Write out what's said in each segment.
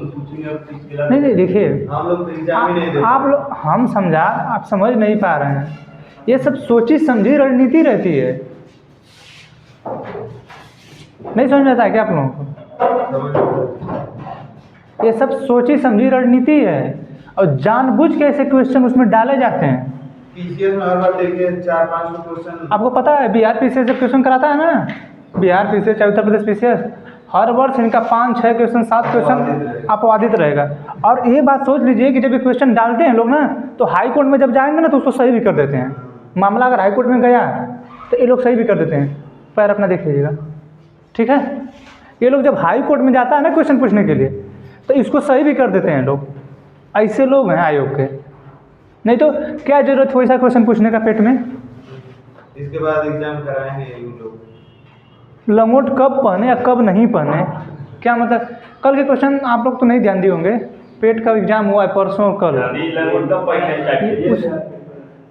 नहीं नहीं, देखिए हम लोग तो एग्जाम ही नहीं देते। आप लोग, हम समझा, आप समझ नहीं पा रहे हैं। ये सब सोची समझी रणनीति रहती है। नहीं समझ में आता है क्या आप लोगों को? ये सब सोची समझी रणनीति है और जानबूझ के ऐसे क्वेश्चन उसमें डाले जाते हैं। पीसीएस में हर बार देखिए 4-5 क्वेश्चन। आपको पता है बिहार पीसीएस से क्वेश्चन कराता है ना, बिहार पीसीएस चाहे उत्तर प्रदेश पीसीएस, हर वर्ष इनका 5-6 क्वेश्चन 7 क्वेश्चन अपवादित रहेगा। और ये बात सोच लीजिए कि जब ये क्वेश्चन डालते हैं लोग ना, तो हाई कोर्ट में जब जाएंगे ना तो उसको सही भी कर देते हैं। मामला अगर हाई कोर्ट में गया तो ये लोग सही भी कर देते हैं। पैर अपना देख लीजिएगा, ठीक है। ये लोग जब हाई कोर्ट में जाता है ना क्वेश्चन पूछने के लिए, तो इसको सही भी कर देते हैं लोग। ऐसे लोग हैं आयोग के। नहीं तो क्या जरूरत हो ऐसा क्वेश्चन पूछने का पेट में? इसके बाद एग्जाम कराएंगे ये लोग। लंगोट कब पहने या कब नहीं पहने, क्या मतलब? कल के क्वेश्चन आप लोग तो नहीं ध्यान दिए होंगे। पेट का एग्जाम हुआ है परसों कल,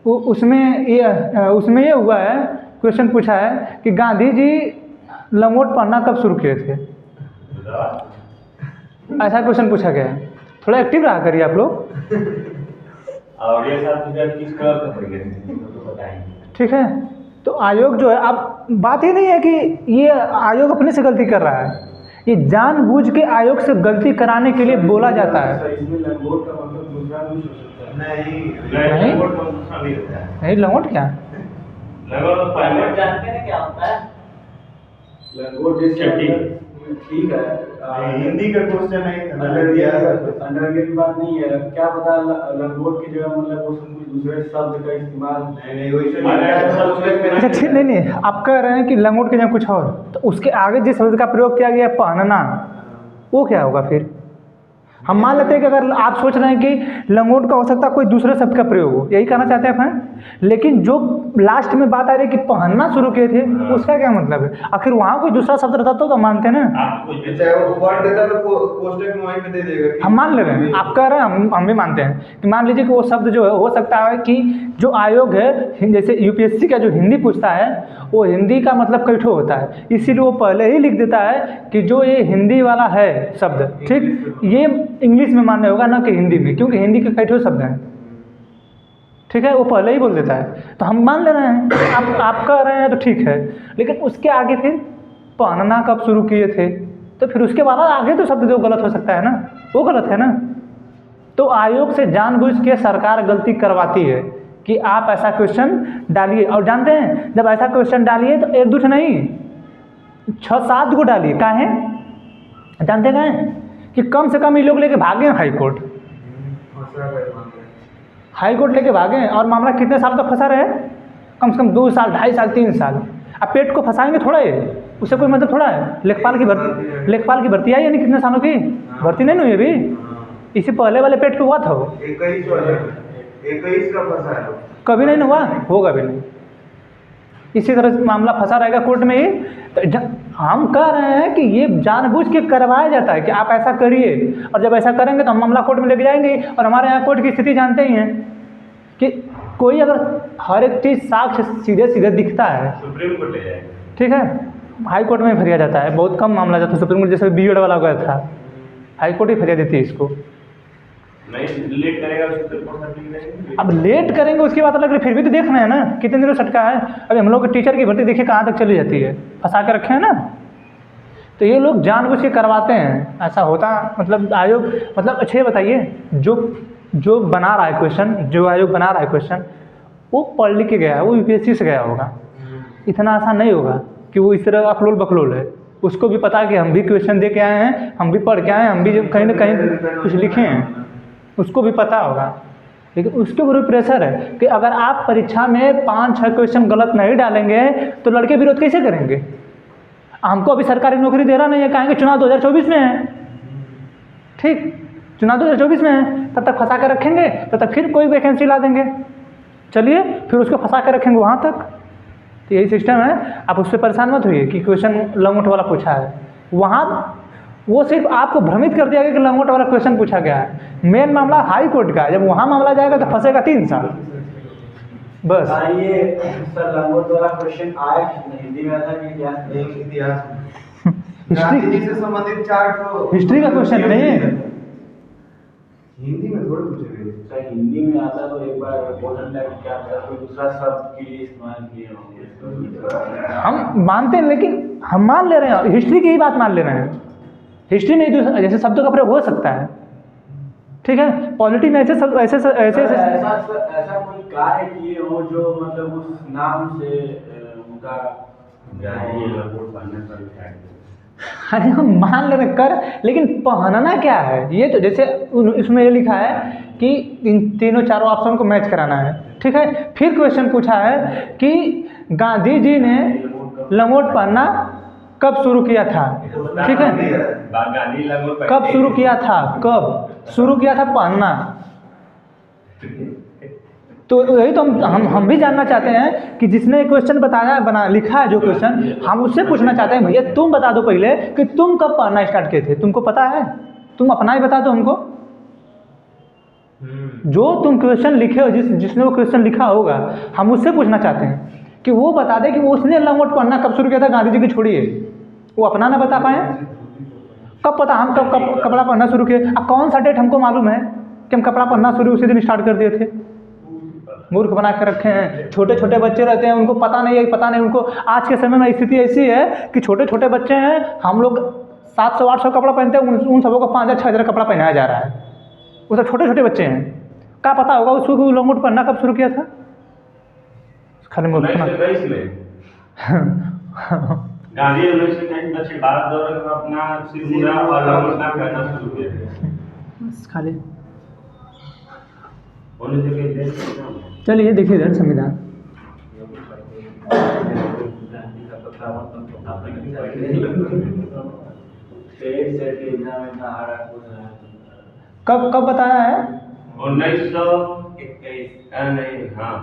उसमें ये हुआ है, क्वेश्चन पूछा है कि गांधी जी लंगोट पहनना कब शुरू किए थे। ऐसा क्वेश्चन पूछा गया है। थोड़ा एक्टिव रहा करिए आप लोग, और ये सब किस कलर का पड़ गया तो बताएंगे। ठीक है। तो आयोग जो है, अब बात ये नहीं है कि ये आयोग अपने से गलती कर रहा है, ये जानबूझ के आयोग से गलती कराने के लिए बोला जाता है। नहीं लंगोट क्या, लंगोट जानते हैं क्या होता है? लंगोट ठीक है, हिंदी का क्वेश्चन नहीं था, अंडरग्रेड की बात नहीं है। क्या पता लंगोट की जगह मतलब वो कुछ दूसरे शब्द का इस्तेमाल। नहीं वैसे अच्छा ठीक, नहीं आप कह रहे हैं कि लंगोट के जगह कुछ और, तो उसके आगे जिस शब्द का प्रयोग किया गया पहनना, वो क्या होगा फिर? हम मान लेते हैं कि अगर आप सोच रहे हैं कि लंगोट का हो सकता है कोई दूसरे शब्द का प्रयोग हो, यही कहना चाहते हैं आप, लेकिन जो लास्ट में बात आ रही है कि पहनना शुरू किए थे, उसका क्या मतलब है? आखिर वहाँ कोई दूसरा शब्द रहता तो मानते हैं ना। चाहे वो वर्ड देता तो कोष्टक में वहीं पे दे देगा। हम मान ले रहे हैं, आप कह रहे हैं, हम भी मानते हैं कि मान लीजिए कि वो शब्द जो है, हो सकता है कि जो आयोग है, जैसे यूपीएससी का जो हिंदी पूछता है, वो हिंदी का मतलब कैठो होता है, इसीलिए वो पहले ही लिख देता है कि जो ये हिंदी वाला है शब्द, ठीक, ये इंग्लिश में मान्य होगा ना कि हिंदी में, क्योंकि हिंदी के कैठो शब्द हैं, ठीक है, वो पहले ही बोल देता है। तो हम मान ले रहे हैं, आप कह रहे हैं तो ठीक है, लेकिन उसके आगे फिर पहनना कब शुरू किए थे, तो फिर उसके बाद आगे तो शब्द जो गलत हो सकता है ना, वो गलत है ना। तो आयोग से जानबूझ के सरकार गलती करवाती है कि आप ऐसा क्वेश्चन डालिए। और जानते हैं, जब ऐसा क्वेश्चन डालिए तो 1-2 नहीं 6-7 को डालिए। काहे जानते हैं कि कम से कम ये लोग लेके भागे हाई कोर्ट, हाई कोर्ट लेके भागे, और मामला कितने साल तक फंसा रहे? कम से कम 2 साल, 2.5 साल, 3 साल। अब पेट को फंसाएंगे थोड़ा, ये उससे कोई मतलब थोड़ा है। लेखपाल की भर्ती आई, यानी कितने सालों की भर्ती नहीं हुई अभी, इससे पहले वाले पेट पे हुआ था वो 21 का फंसा है, कभी नहीं हुआ, होगा भी नहीं। इसी तरह से मामला फंसा रहेगा कोर्ट में ही। तो हम कह रहे हैं कि ये जानबूझ के करवाया जाता है कि आप ऐसा करिए, और जब ऐसा करेंगे तो हम मामला कोर्ट में लेके जाएंगे। और हमारे यहाँ कोर्ट की स्थिति जानते ही हैं कि कोई अगर हर एक चीज़ साक्ष्य सीधे सीधे दिखता है, सुप्रीम कोर्ट ले जाएंगे, ठीक है, हाई कोर्ट में फरिया जाता है, बहुत कम मामला जाता है सुप्रीम कोर्ट। जैसे बीएड वाला गया था, हाई कोर्ट ही फरिया देती है इसको। नहीं लेट करेगा सुप्रीम कोर्ट में। अब लेट करेंगे उसकी बात अलग है, फिर भी तो देख रहे हैं ना कितने दिनों सटका है। अभी हम लोग के टीचर की भर्ती देखिए कहाँ तक चली जाती है, फंसा के रखे हैं ना। तो ये लोग जानबूझ के करवाते हैं, ऐसा होता मतलब आयोग, मतलब अच्छे बताइए, जो बना रहा है क्वेश्चन, जो आयोग बना रहा है क्वेश्चन, वो पढ़ लिख के गया है, वो यूपीएससी से गया होगा। इतना आसान नहीं होगा कि वो इस तरह अकलोल बकलोल है। उसको भी पता है कि हम भी क्वेश्चन दे के आए हैं, हम भी पढ़ के आए हैं, हम भी कहीं ना कहीं कुछ लिखे हैं, उसको भी पता होगा। लेकिन उसके ऊपर प्रेशर है कि अगर आप परीक्षा में 5-6 क्वेश्चन गलत नहीं डालेंगे तो लड़के विरोध कैसे करेंगे? हमको अभी सरकारी नौकरी दे रहा नहीं है, कहेंगे चुनाव 2024 में है, ठीक, चुनाव 2024 में है, तब तक फंसा कर रखेंगे, तब तक फिर कोई वैकेंसी ला देंगे, चलिए फिर उसको फंसा कर रखेंगे वहाँ तक। तो यही सिस्टम है, आप उससे परेशान मत होइए कि क्वेश्चन लंगोट वाला पूछा है। वहाँ वो सिर्फ आपको भ्रमित कर दिया गया कि लंगोट वाला क्वेश्चन पूछा गया है। मेन मामला हाई कोर्ट का है, जब वहाँ मामला जाएगा तो फंसेगा 3 साल बस। ये सर लंगोट वाला क्वेश्चन आया हिंदी में था कि इतिहास में गांधी जी से संबंधित 4 हिस्ट्री का क्वेश्चन नहीं है, हिंदी में थोड़ी पूछेंगे। सर हिंदी में आता तो एक बार बोलने लगे क्या पता कोई दूसरा शब्द के लिए इस्तेमाल किए होंगे। हम मानते हैं, लेकिन हम मान ले रहे हैं, हिस्ट्री की ही बात मान ले रहे हैं। हिस्ट्री में जैसे शब्दों का प्रयोग हो सकता है, ठीक है। पॉलिटी में ऐसे सब ऐसे ऐसा कोई कार्य किए हो जो मतलब उस नाम से उनका ये लंगोट पहनने पर क्या है? अरे हम मान ले रहे कर, लेकिन पहनना क्या है? ये तो जैसे इसमें ये लिखा है कि इन तीनों चारों ऑप्शन को मैच कराना है, ठीक है। फिर क्वेश्चन पूछा है कि गांधी जी ने लंगोट पहनना कब शुरू किया था, ठीक है। गांधी लंगोट कब शुरू किया था, कब शुरू किया था पहनना? तो यही तो हम भी जानना चाहते हैं कि जिसने क्वेश्चन बताया लिखा है जो क्वेश्चन, हम उससे पूछना चाहते हैं भैया तुम बता दो पहले कि तुम कब पढ़ना स्टार्ट किए थे, तुमको पता है? तुम अपना ही बता दो हमको। जो तुम क्वेश्चन लिखे हो, जिसने वो क्वेश्चन लिखा होगा, हम उससे पूछना चाहते हैं कि वो बता दे कि उसने लंगोट पढ़ना कब शुरू किया था, गांधी जी की छोड़िए, वो अपना ना बता पाए। कब पता हम कब कपड़ा पहनना शुरू किए? अब कौन सा डेट हमको मालूम है कि हम कपड़ा पहनना शुरू उसी दिन स्टार्ट कर दिए थे? मूर्ख बना के रखे हैं। छोटे छोटे बच्चे रहते हैं, उनको पता नहीं है उनको। आज के समय में स्थिति ऐसी है कि छोटे छोटे बच्चे हैं, हम लोग 700-800 कपड़ा पहनते हैं, उन सबों को 5000-6000 कपड़ा पहनाया जा रहा है। वो सब छोटे छोटे बच्चे हैं, क्या पता होगा उसको लंगोट पहनना कब शुरू किया था? खाली मूर्ख बना। गांधी 1923 दक्षिण भारत दौरे में अपना सिर मुड़ा और लंगोट नाम करना शुरू किया। खाली देश चलिए देखिए इधर संविधान। कब बताया है? 1921 नहीं, हाँ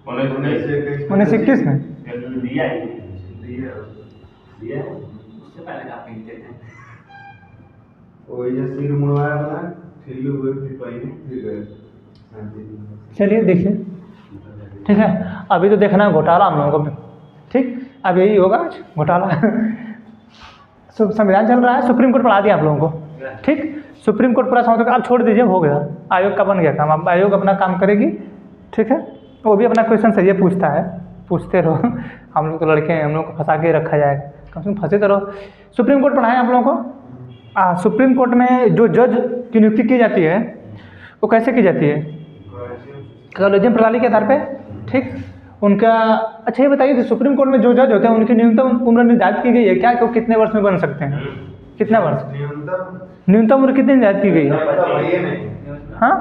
1921 में दिया है। उससे पहले आप पहनते थे वही जो सिर मुड़वाया बना ठिल्लू हुए फिर पहने फिर गए। चलिए देखिए, ठीक है। अभी तो देखना है घोटाला हम लोगों को, ठीक। अब यही होगा आज घोटाला। संविधान चल रहा है, सुप्रीम कोर्ट पढ़ा दिया आप लोगों को, ठीक। सुप्रीम कोर्ट पढ़ा समझ आप छोड़ दीजिए, हो गया। आयोग का बन गया काम, अब आयोग अपना काम करेगी, ठीक है। वो भी अपना क्वेश्चन सही पूछता है, पूछते रहो। हम लोग तो लड़के हैं, हम लोग को फंसा के रखा जाएगा, कम से कम फंसे तो रहो। सुप्रीम कोर्ट पढ़ाएं आप लोगों को। सुप्रीम कोर्ट में जो जज की नियुक्ति की जाती है वो कैसे की जाती है? कॉलेजियम प्रणाली के आधार पे, ठीक। उनका अच्छा ये बताइए कि सुप्रीम कोर्ट में जो जज होते हैं उनकी न्यूनतम उम्र निर्धारित की गई है क्या, कि वो कितने वर्ष में बन सकते हैं? कितना वर्ष? न्यूनतम उम्र कितनी निर्धारित की गई है? हाँ,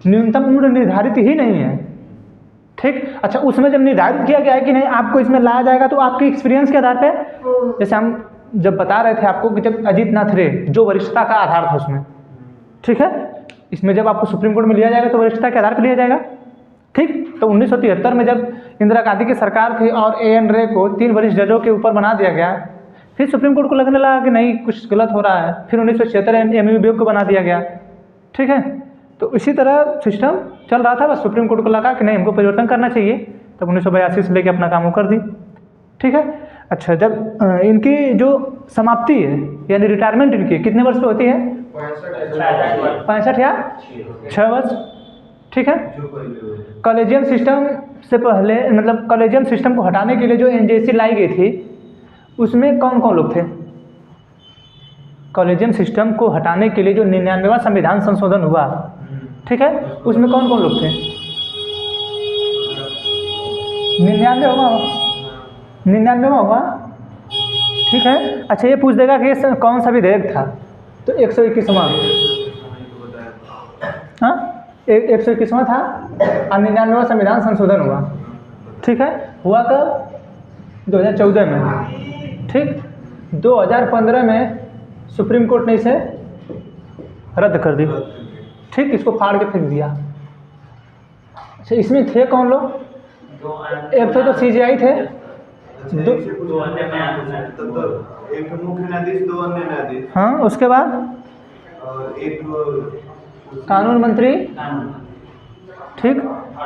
न्यूनतम उम्र निर्धारित ही नहीं है, ठीक। अच्छा, उसमें जब निर्धारित किया गया है कि नहीं आपको इसमें लाया जाएगा, तो आपके एक्सपीरियंस के आधार पे, जैसे हम जब बता रहे थे आपको कि जब अजीत नाथ रे जो वरिष्ठता का आधार था उसमें, ठीक है, इसमें जब आपको सुप्रीम कोर्ट में लिया जाएगा तो वरिष्ठता के आधार पर लिया जाएगा, ठीक। तो 1973 में जब इंदिरा गांधी की सरकार थी और A.N. रे को 3 वरिष्ठ जजों के ऊपर बना दिया गया, फिर सुप्रीम कोर्ट को लगने लगा कि नहीं कुछ गलत हो रहा है, फिर 1976 M.V. बेग को बना दिया गया, ठीक है। तो इसी तरह सिस्टम चल रहा था, बस सुप्रीम कोर्ट को लगा कि नहीं हमको परिवर्तन करना चाहिए, तब 1982 से लेकर अपना काम वो कर दी, ठीक है। अच्छा, जब इनकी जो समाप्ति है यानी रिटायरमेंट इनकी कितने वर्ष पे होती है? 65 या 6 वर्ष, ठीक है। कॉलेजियम सिस्टम से पहले, मतलब कॉलेजियम सिस्टम को हटाने के लिए जो NJC लाई गई थी, उसमें कौन कौन लोग थे? कॉलेजियम सिस्टम को हटाने के लिए जो 99वां संविधान संशोधन हुआ, ठीक है, उसमें कौन कौन लोग थे? 99वां हुआ, ठीक है। अच्छा, ये पूछ देगा कि ये कौन सा विधेयक था, तो 121वां, हाँ 121वां था और 99वां संविधान संशोधन हुआ, ठीक है। हुआ कब? 2014 में, ठीक। 2015 में सुप्रीम कोर्ट ने इसे रद्द कर दी, ठीक, इसको फाड़ के फेंक दिया। अच्छा, इसमें थे कौन लोग? एक तो CJI थे, एक मुख्य न्यायाधीश, 2 अन्य न्यायाधीश, हाँ, उसके बाद और एक कानून मंत्री, ठीक।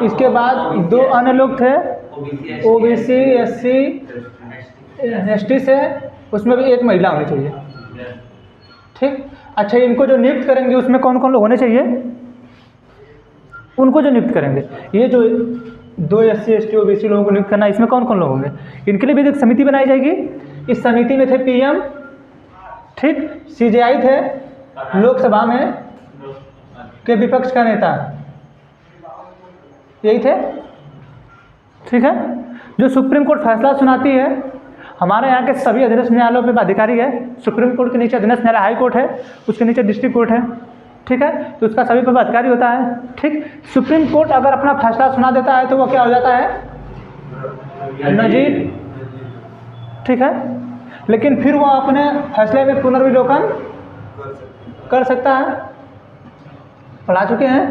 इसके बाद 2 अन्य लोग थे OBC SC ST से, उसमें भी एक महिला होनी चाहिए, ठीक। अच्छा, इनको जो नियुक्त करेंगे उसमें कौन कौन लोग होने चाहिए? उनको जो नियुक्त करेंगे, ये जो 2 SC ST OBC लोगों को नियुक्त करना, इसमें कौन कौन लोग होंगे? इनके लिए भी एक समिति बनाई जाएगी। इस समिति में थे PM, ठीक, CJI थे, लोकसभा में के विपक्ष का नेता यही थे, ठीक है। जो सुप्रीम कोर्ट फैसला सुनाती है, हमारे यहाँ के सभी अधीनस्थ न्यायालयों पे अधिकारी है। सुप्रीम कोर्ट के नीचे अधीनस्थ न्यायालय हाई कोर्ट है, उसके नीचे डिस्ट्रिक्ट कोर्ट है, ठीक है। तो उसका सभी पर अधिकारी होता है, ठीक। सुप्रीम कोर्ट अगर अपना फैसला सुना देता है तो वो क्या हो जाता है? नजीर, ठीक है। लेकिन फिर वो अपने फैसले में पुनर्विलोकन कर सकता है। पढ़ा चुके हैं,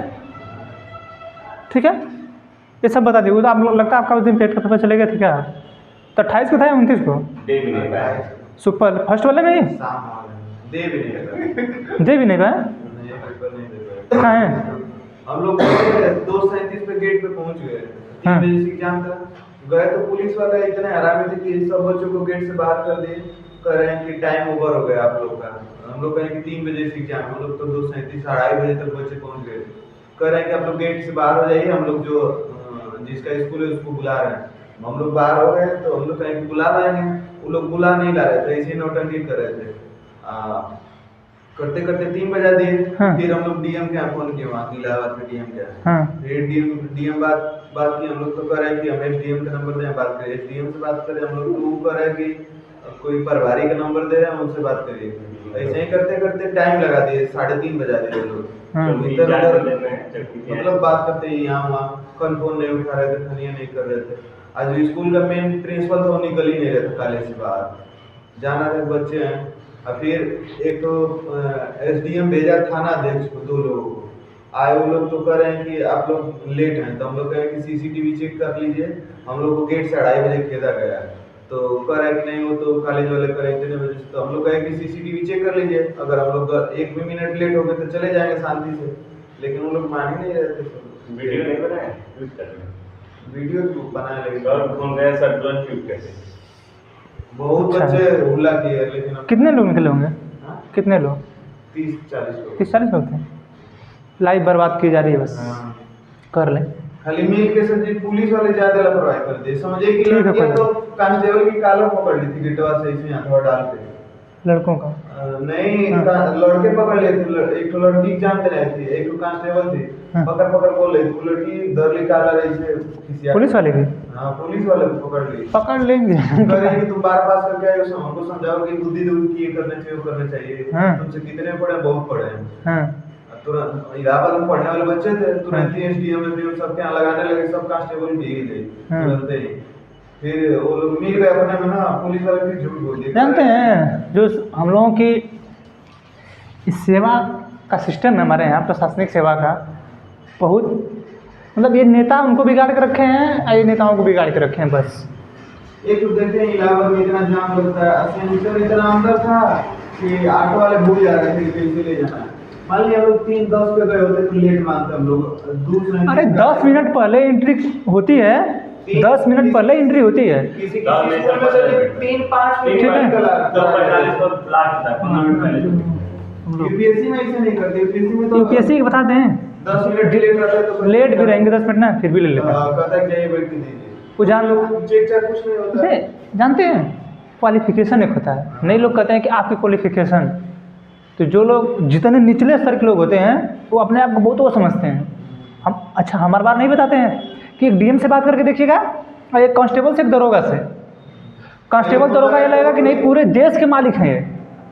ठीक है। ये सब बता दिए। तो आप लोग लगता है आपका उस दिन पेट का पेपर चलेगा था क्या? तो 28 को था या 29 को? दे भी नहीं पाया। सुपर फर्स्ट वाले में ही दे भी नहीं पाया। दे भी नहीं पाया। कहाँ है? हम लोग 2:37 पे गेट पे पहुंच गए। 3 बजे से एग्जाम था। गए तो पुलिस वाले इतने हैरान थे कि सब बच्चों को गेट से बाहर कर दिए। कह रहे हैं कि टाइम ओवर हो गया आप लोग का। हम लोग कहें कि 3 बजे से एग्जाम, हम लोग तो 2:37 2:30 बजे तक बच्चे पहुंच गए। कह रहे हैं कि आप लोग गेट से बाहर हो जाइए, हम लोग जो जिसका स्कूल है उसको बुला रहे हैं। हम लोग बाहर हो गए तो हम लोग कहें कि बुला लाएंगे, वो लोग बुला नहीं ला रहे थे, ऐसे ही नौटंकी कर रहे थे। करते करते 3 बजा दिए। फिर हम लोग DM के यहाँ फोन किए, वहाँ इलाहाबाद के DM के यहाँ। फिर DM बात की, हम लोग तो कह रहे हैं कि हम SDM का नंबर दें, बात करें। SDM से बात करें हम लोग तो वो कह रहे हैं कि कोई प्रभारी का नंबर दे रहे हैं, उनसे बात करिए। ऐसे ही करते करते टाइम लगा दिए, 3:30 बजा दिए लोग। इधर उधर मतलब बात करते यहाँ वहाँ, कल फोन नहीं उठा रहे थे, खनिया नहीं कर रहे थे। आज स्कूल का मेन प्रिंसिपल तो निकल ही नहीं रहे थे कॉलेज से बाहर, जाना थे बच्चे हैं। और फिर एक तो SDM भेजा थाना अध्यक्ष को, 2 लोगों को आए। वो लोग तो कह रहे हैं कि आप लोग लेट हैं, तो हम लोग कहें कि CCTV चेक कर लीजिए। हम लोग को गेट से 2:30 बजे खेदा गया, तो कह रहे हैं कि नहीं वो तो कॉलेज वाले करें इतने बजे से। तो हम लोग कहें कि CCTV चेक कर लीजिए, अगर हम लोग 1 भी मिनट लेट हो गए तो चले जाएंगे शांति से। लेकिन वो लोग मान ही नहीं रहे थे। वीडियो नहीं बनाया, वीडियो क्यों बनाया? लेकिन सर फोन गया सर तुरंत क्यों कैसे? बहुत बच्चे हुल्ला किए, लेकिन कितने लोग निकले होंगे? कितने लोग? 30-40 लोग। 30-40 लोग थे। लाइफ बर्बाद की जा रही है, बस कर लें। खाली मिल के सर जी पुलिस वाले ज्यादा लापरवाही कर दिए। समझे कि लड़कियां तो कांस्टेबल की कॉलर पकड़ ली थी गेटवा से, इसमें हथौड़ा डाल के। लड़कों का नहीं, लड़के पकड़ लिए थे। एक तो लड़की एग्जाम दे रही थी, एक तो कांस्टेबल थी। पकड़ बोल रही थी। लड़की दरली कॉलर ऐसे पुलिस वाले भी? हाँ, पुलिस वाले पकड़ लेंगे। करेंगे तुम बार पास करके आए हो, हमको समझाओ कि बुद्धि की ये करना चाहिए, वो करना चाहिए। तुमसे कितने पढ़े? बहुत पढ़े हैं। तुरंत इलाहाबाद में पढ़ने वाले बच्चे थे, तुरंत ही SDM सबके यहाँ लगाने लगे, सब कांस्टेबल भीग गए तुरंत ही। फिर वो लोग मिल गए अपने में ना, पुलिस वाले फिर झूठ बोल दिए। जानते हैं जो हम लोगों की इस सेवा का सिस्टम है हमारे यहाँ प्रशासनिक सेवा का, बहुत मतलब ये नेता उनको बिगाड़ के रखे हैं और ये नेताओं को बिगाड़ के रखे हैं बस। एक तो देखते हैं इलाहाबाद में इतना जाम लगता है, सेंटर इतना अंदर था कि ऑटो वाले भूल जा रहे थे कैसे ले जाना है। मान लिया लोग 3:10 पे गए होते तो लेट मानते हम लोग। अरे 10 मिनट पहले एंट्री होती है, 10 मिनट पहले एंट्री होती है। किसी स्कूल में से 3-5 मिनट UPSC में ऐसे नहीं करते। UPSC में तो UPSC के बता दें 10 मिनट लेट रहता है तो लेट भी रहेंगे 10 मिनट ना, फिर भी ले लेते हैं। कहता है कि बैठ के दीजिए, वो जान लो चेक कुछ नहीं होता है। जानते हैं क्वालिफिकेशन एक होता है। नए लोग कहते हैं कि आपकी क्वालिफिकेशन, तो जो लोग जितने निचले स्तर के लोग होते हैं वो अपने आप को बहुत वो समझते हैं। हम अच्छा हमारे बार नहीं बताते हैं कि एक DM से बात करके देखिएगा और एक कांस्टेबल से, एक दरोगा से। कांस्टेबल दरोगा ये लगेगा कि नहीं पूरे देश के मालिक हैं ये,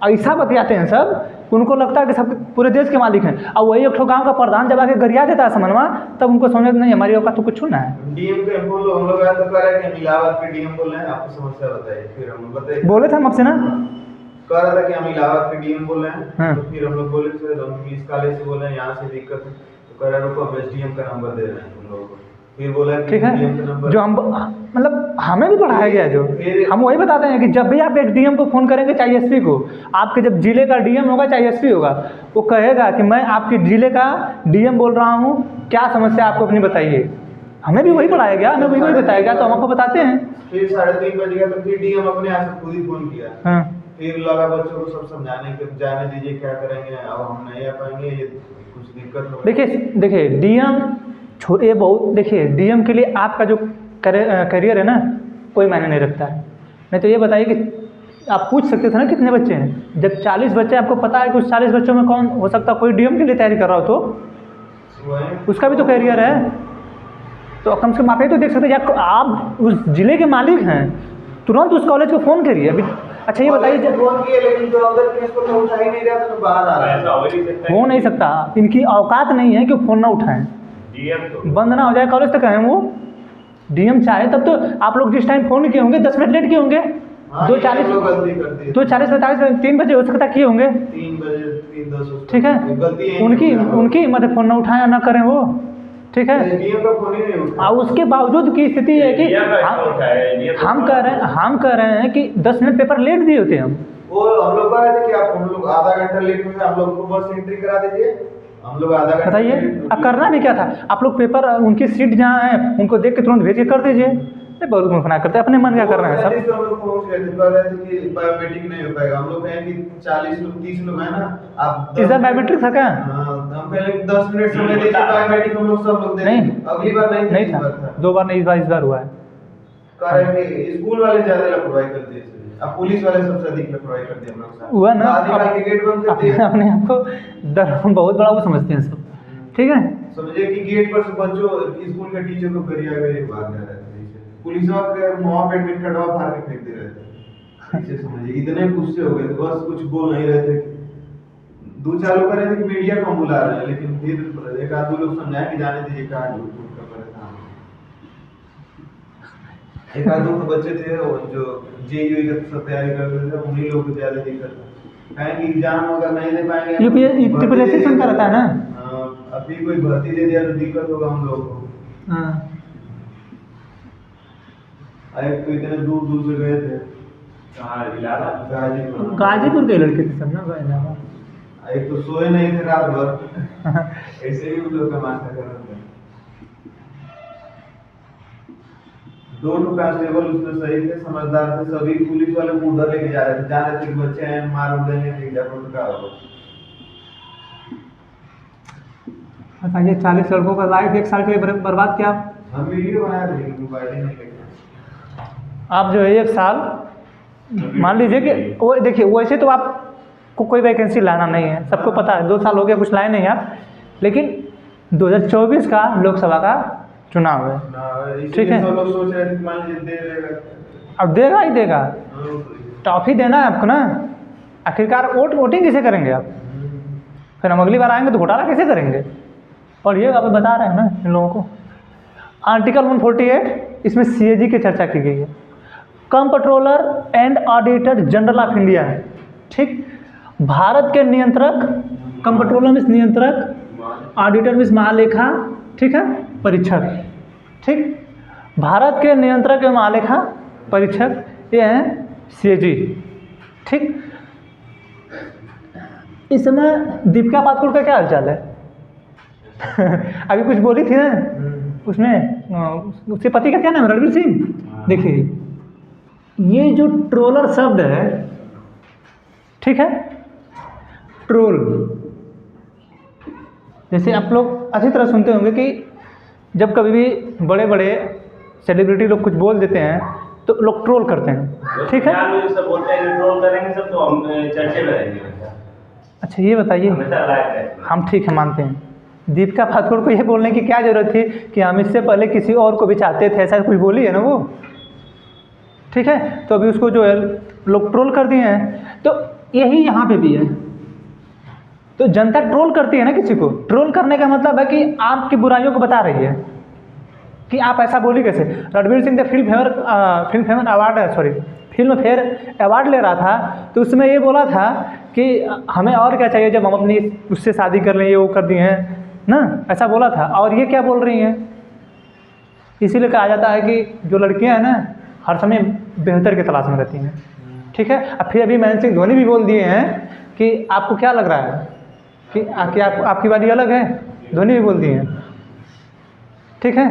ऐसा बतियाते हैं सब। उनको लगता है कि सब पूरे देश के मालिक हैं। और वही एक गाँव का प्रधान जब आके गरिया देता है समन्वा, तब उनको समझ नहीं हमारी औकात तो कुछ छूना है। DM के हम लोग आया तो कह रहे हैं कि इलाहाबाद के DM बोल रहे हैं, आपको समस्या बताइए। फिर हम बताइए, बोले थे हम आपसे ना, कह रहा था कि हम इलाहाबाद के DM बोल रहे हैं। तो फिर हम लोग बोले सर हम इस कॉलेज से बोल रहे हैं, यहाँ से दिक्कत है। तो कह रहा है रुको हम SDM का नंबर दे रहे हैं तुम लोगों को। फिर बोला ठीक है, जो हम मतलब हमें भी पढ़ाया गया, जो हम वही बताते हैं कि जब भी आप एक DM को फ़ोन करेंगे, चाहे SP को, आपके जब जिले का DM होगा चाहे SP होगा, वो कहेगा कि मैं आपके जिले का DM बोल रहा हूँ, क्या समस्या आपको अपनी बताइए। हमें भी वही पढ़ाया गया, हमें वही बताया गया, तो हम आपको बताते हैं। फिर 3:30 बज गया तो फिर DM अपने यहाँ से खुद ही फ़ोन किया। फिर लगा बच्चों को सब समझाने के जाने दीजिए क्या करेंगे, अब हम नहीं आ पाएंगे, ये कुछ दिक्कत हो देखिए डीएम ये बहुत, देखिए डीएम के लिए आपका जो करियर है ना कोई मायने नहीं रखता है। नहीं तो ये बताइए कि आप पूछ सकते थे ना कितने बच्चे हैं, जब 40 बच्चे आपको पता है कि उस 40 बच्चों में कौन हो सकता है कोई डीएम के लिए तैयारी कर रहा हो तो उसका भी तो करियर है। तो कम से कम आप ये तो देख सकते हैं आप उस जिले के मालिक हैं, तुरंत उस कॉलेज को फ़ोन करिए अभी। अच्छा ये बताइए, फोन किए लेकिन जो अंदर प्रिंसिपल ने उठा ही नहीं रहा था तो बाहर आ रहा है। ऐसा हो ही नहीं सकता हो नहीं सकता, इनकी औकात नहीं है कि फ़ोन ना उठाएं, डीएम तो बंद ना हो जाए कॉलेज तक आए वो। डीएम चाहे तब तो आप लोग जिस टाइम फ़ोन किए होंगे 10 मिनट लेट किए होंगे, हाँ, 2:40 लोग गलती करते हैं। 2:40 45 3 बजे हो सकता है किए होंगे, 3 बजे 3:10 ठीक है। गलती है उनकी हिम्मत है फ़ोन ना उठाएं ना करें वो, ठीक है। डीएम का फोन ही नहीं उठा। और उसके बावजूद की स्थिति है कि डीएम का इसका उठा है, डीएम तो हम कह रहे हैं कि 10 मिनट पेपर लेट दिए होते हम। वो हम लोग कह रहे थे कि आप हम लोग आधा घंटा लेट हुए, हम लोग को बस एंट्री करा दीजिए, हम लोग आधा घंटा बताइए लेट अब करना भी क्या था, आप लोग पेपर उनकी सीट जहाँ है उनको देख के तुरंत भेज के कर दीजिए। नहीं बहुत गुनगुना करते अपने मन क्या कर रहे हैं सब। हम लोग पहुंच गए थे, कह रहे थे कि बायोमेट्रिक नहीं हो पाएगा। हम लोग कहें कि 40 लोग 30 लोग हैं ना, आप इस बार बायोमेट्रिक था क्या? हाँ, हम पहले 10 मिनट समय दीजिए, बायोमेट्रिक हम लोग सब लोग दे नहीं। देंगे। अगली बार नहीं था, था 2 बार नहीं, इस बार हुआ है। कह रहे कि स्कूल वाले ज्यादा लापरवाही करते हैं, अब पुलिस वाले सबसे अधिक लापरवाही करते हैं हम लोग साथ। हुआ ना, निकाल के गेट बंद करते हैं। अपने आप को बहुत बड़ा वो समझते हैं सब, ठीक है। समझिए कि गेट पर से बच्चों स्कूल के टीचर को गरिया गए भाग जा रहे थे, पुलिस वाले मुंह पे एडमिट करवा फाड़ के फेंक दे रहे थे। ऐसे समझिए इतने गुस्से हो गए थे, बस कुछ बोल नहीं रहे थे। 2-4 लोग कह रहे थे कि मीडिया को हम बुला रहे हैं, लेकिन फिर एक आध 2 लोग समझाए कि जाने दीजिए कहा झूठ का परेशान। एक आध 2 बच्चे थे जो जेईई की सब तैयारी कर रहे थे, उन्हीं लोगों को ज्यादा दिक्कत कहें कि एग्जाम अगर नहीं दे पाएंगे यूपीएससी सुनता रहता है ना। अभी कोई भर्ती दे दिया तो दिक्कत होगा हम लोग को। हाँ, एक तो इतने दूर दूर से गए थे, कहाँ इलाहाबाद गाजीपुर के लड़के थे सब ना। एक तो सोए नहीं थे रात भर ऐसे ही उन लोग का माथा कर रहे थे। 2 कांस्टेबल उसमें सही थे, समझदार थे, सभी पुलिस वाले को उधर लेके जा रहे थे, जान रहे थे कि बच्चे हैं मार देंगे ठीक है का होगा। बताइए 40 लड़कों का लाइफ 1 साल के लिए बर्बाद किया। हम वीडियो बनाए थे लेकिन मोबाइल ही नहीं लेके। आप जो है 1 साल मान लीजिए कि वो देखिए वैसे तो आपको कोई वैकेंसी लाना नहीं है, सबको पता है 2 साल हो गया कुछ लाए नहीं आप, लेकिन 2024 का लोकसभा का चुनाव है, ठीक है। सब लोग सोच रहे थे मान लीजिए दे देगा, अब देगा ही देगा, टॉफी देना है आपको ना। आखिरकार वोटिंग कैसे करेंगे आप, फिर हम अगली बार आएंगे तो घोटाला कैसे करेंगे। और ये आप बता रहे हैं ना इन लोगों को। आर्टिकल 148 इसमें सीएजी की चर्चा की गई है, comptroller and auditor general of India है, ठीक। भारत के नियंत्रक, कंप्ट्रोलर मीन्स नियंत्रक, ऑडिटर मीन्स महालेखा, ठीक है, परीक्षक, ठीक। भारत के नियंत्रक एवं महालेखा परीक्षक ये हैं सीएजी, ठीक। इस समय दीपिका पादुकोण का क्या हालचाल है? अभी कुछ बोली थी ना उसमें, उसके पति का क्या नाम है, रणवीर सिंह। देखिए ये जो ट्रोलर शब्द है, ठीक है, ट्रोल, जैसे आप लोग अच्छी तरह सुनते होंगे कि जब कभी भी बड़े बड़े सेलिब्रिटी लोग कुछ बोल देते हैं तो लोग ट्रोल करते हैं, ठीक है। सब बोलते हैं कि ट्रोल करेंगे सब तो हम चर्चे में रहेंगे। अच्छा ये बताइए, हम ठीक है मानते हैं, दीपिका पादुकोण को ये बोलने की क्या ज़रूरत थी कि हम इससे पहले किसी और को भी चाहते थे, ऐसा कुछ बोली है ना वो, ठीक है। तो अभी उसको जो है लोग ट्रोल कर दिए हैं, तो यही यहाँ पे भी है। तो जनता ट्रोल करती है ना किसी को, ट्रोल करने का मतलब है कि आपकी बुराइयों को बता रही है कि आप ऐसा बोली कैसे। रणवीर सिंह ने फिल्म फेयर अवार्ड ले रहा था, तो उसमें ये बोला था कि हमें और क्या चाहिए जब हम अपनी उससे शादी कर लें, ये वो कर दिए हैं ना, ऐसा बोला था। और ये क्या बोल रही हैं, इसीलिए कहा जाता है कि जो लड़कियां हैं ना हर समय बेहतर की तलाश में रहती हैं, ठीक है। अब फिर अभी महेंद्र सिंह धोनी भी बोल दिए हैं कि आपको क्या लग रहा है कि आपकी वाली अलग है, धोनी भी बोल दिए हैं, ठीक है।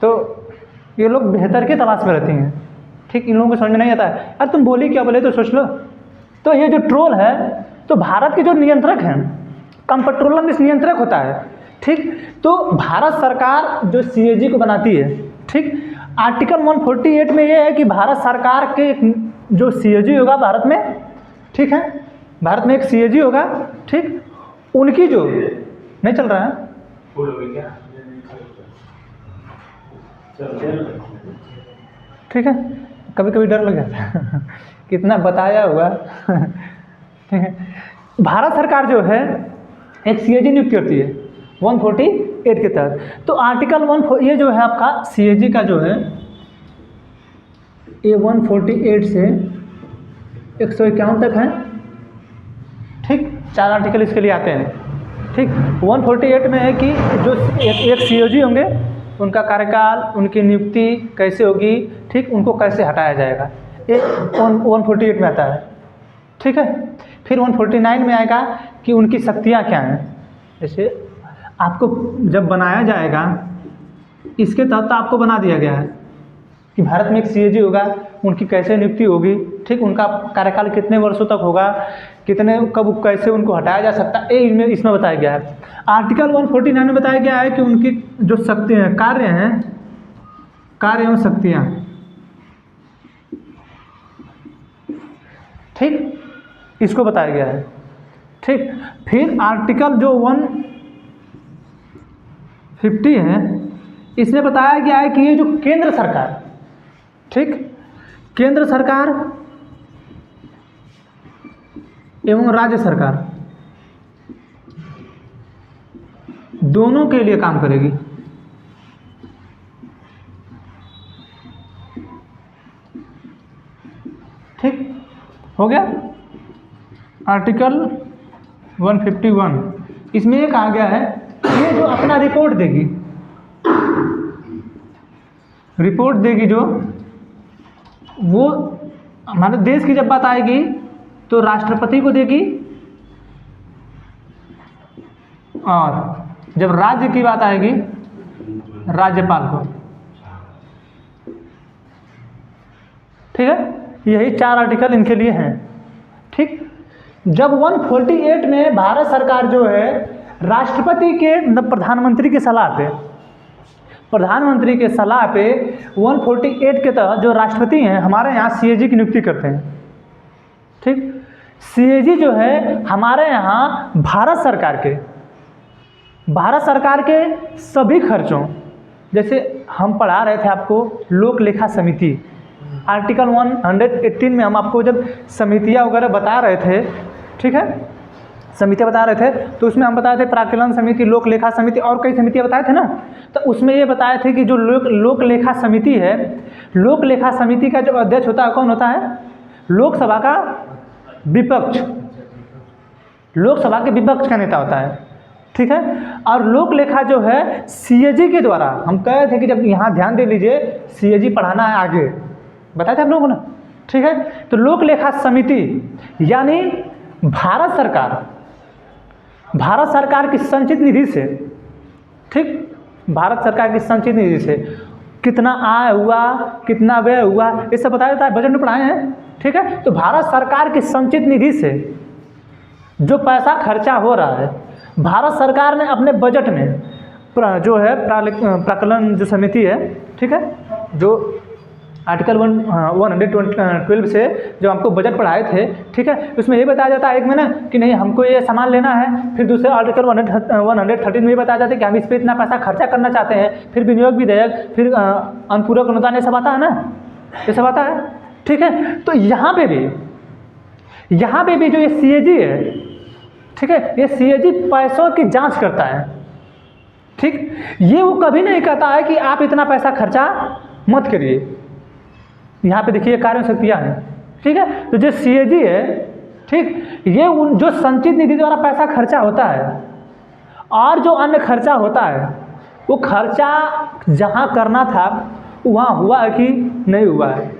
तो ये लोग बेहतर की तलाश में रहती हैं, ठीक। इन लोगों को समझ में नहीं आता है, यार तुम बोली क्या, बोले तो सोच लो, तो ये जो ट्रोल है, तो भारत के जो नियंत्रक हैं, कंट्रोलर इस नियंत्रक होता है, ठीक। तो भारत सरकार जो CAG को बनाती है, ठीक। आर्टिकल 148 में ये है कि भारत सरकार के जो CAG होगा भारत में, ठीक है, भारत में एक CAG होगा, ठीक। उनकी जो नहीं चल रहा है, फुल हो गई क्या? ठीक है, कभी कभी डर लग जाता है कितना बताया हुआ ठीक है। भारत सरकार जो है एक CAG नियुक्त करती है 148 के तहत। तो आर्टिकल 1 ये जो है आपका CAG का जो है ये 148 से 151 तक है, ठीक। 4 आर्टिकल इसके लिए आते हैं, ठीक। 148 में है कि जो एक CAG होंगे, उनका कार्यकाल, उनकी नियुक्ति कैसे होगी, ठीक, उनको कैसे हटाया जाएगा, ये 148 में आता है, ठीक है। फिर 149 में आएगा कि उनकी शक्तियाँ क्या हैं। जैसे आपको जब बनाया जाएगा, इसके तहत आपको बना दिया गया है कि भारत में एक CAG होगा, उनकी कैसे नियुक्ति होगी, ठीक, उनका कार्यकाल कितने वर्षों तक होगा, कितने कब कैसे उनको हटाया जा सकता है, ये इसमें बताया गया है। आर्टिकल 149 में बताया गया है कि उनकी जो शक्ति हैं, कार्य हैं, कार्य एवं शक्तियाँ, ठीक, इसको बताया गया है, ठीक। फिर आर्टिकल जो 150 है, इसमें बताया गया है कि ये जो केंद्र सरकार, ठीक, केंद्र सरकार एवं राज्य सरकार दोनों के लिए काम करेगी, ठीक हो गया। आर्टिकल 151 इसमें ये कहा गया है ये जो अपना रिपोर्ट देगी, रिपोर्ट देगी जो वो हमारे देश की जब बात आएगी तो राष्ट्रपति को देगी, और जब राज्य की बात आएगी राज्यपाल को, ठीक है। यही 4 आर्टिकल इनके लिए हैं, ठीक। जब 148 में भारत सरकार जो है राष्ट्रपति के प्रधानमंत्री की सलाह पे, प्रधानमंत्री के सलाह पे 148 के तहत जो राष्ट्रपति हैं हमारे यहाँ CAG की नियुक्ति करते हैं, ठीक। CAG जो है हमारे यहाँ भारत सरकार के सभी खर्चों, जैसे हम पढ़ा रहे थे आपको लोक लेखा समिति, आर्टिकल 118 में हम आपको जब समितियाँ वगैरह बता रहे थे, ठीक है, समितियाँ बता रहे थे, तो उसमें हम बताए थे प्राक्कलन समिति, लोक लेखा समिति और कई समितियाँ बताए थे ना। तो उसमें ये बताए थे कि जो लोक लेखा समिति है, लोक लेखा समिति का जो अध्यक्ष होता है कौन होता है? लोकसभा का विपक्ष, लोकसभा के विपक्ष का नेता होता है, ठीक है। और लोक लेखा जो है CAG के द्वारा, हम कह रहे थे कि जब यहाँ ध्यान दे लीजिए CAG पढ़ाना है आगे, बताया था आप लोगों ने, ठीक है। तो लोक लेखा समिति यानी भारत सरकार की संचित निधि से, ठीक, भारत सरकार की संचित निधि से कितना आय हुआ, कितना व्यय हुआ, ये सब बताया जाता है, बजट में पढ़ाए हैं, ठीक है। तो भारत सरकार की संचित निधि से जो पैसा खर्चा हो रहा है, भारत सरकार ने अपने बजट में जो है प्राक्कलन जो समिति है, ठीक है, जो आर्टिकल 112 से जो हमको बजट पढ़ाए थे, ठीक है, उसमें ये बताया जाता है एक में ना कि नहीं हमको ये सामान लेना है, फिर दूसरे आर्टिकल 113 में ये बताया जाता है कि हम इस पर इतना पैसा खर्चा करना चाहते हैं, फिर विनियोग विधेयक, फिर अनुपूरक अनुदान, ये सब आता है ना, ये सब आता है, ठीक है। तो यहाँ पे भी जो ये CAG है, ठीक है, ये CAG पैसों की जाँच करता है, ठीक। ये वो कभी नहीं कहता है कि आप इतना पैसा खर्चा मत करिए। यहाँ पे देखिए कार्य शक्तियाँ हैं, ठीक है। तो जो CAG है, ठीक, ये उन जो संचित निधि द्वारा पैसा खर्चा होता है और जो अन्य खर्चा होता है, वो खर्चा जहाँ करना था वहाँ हुआ है कि नहीं हुआ है,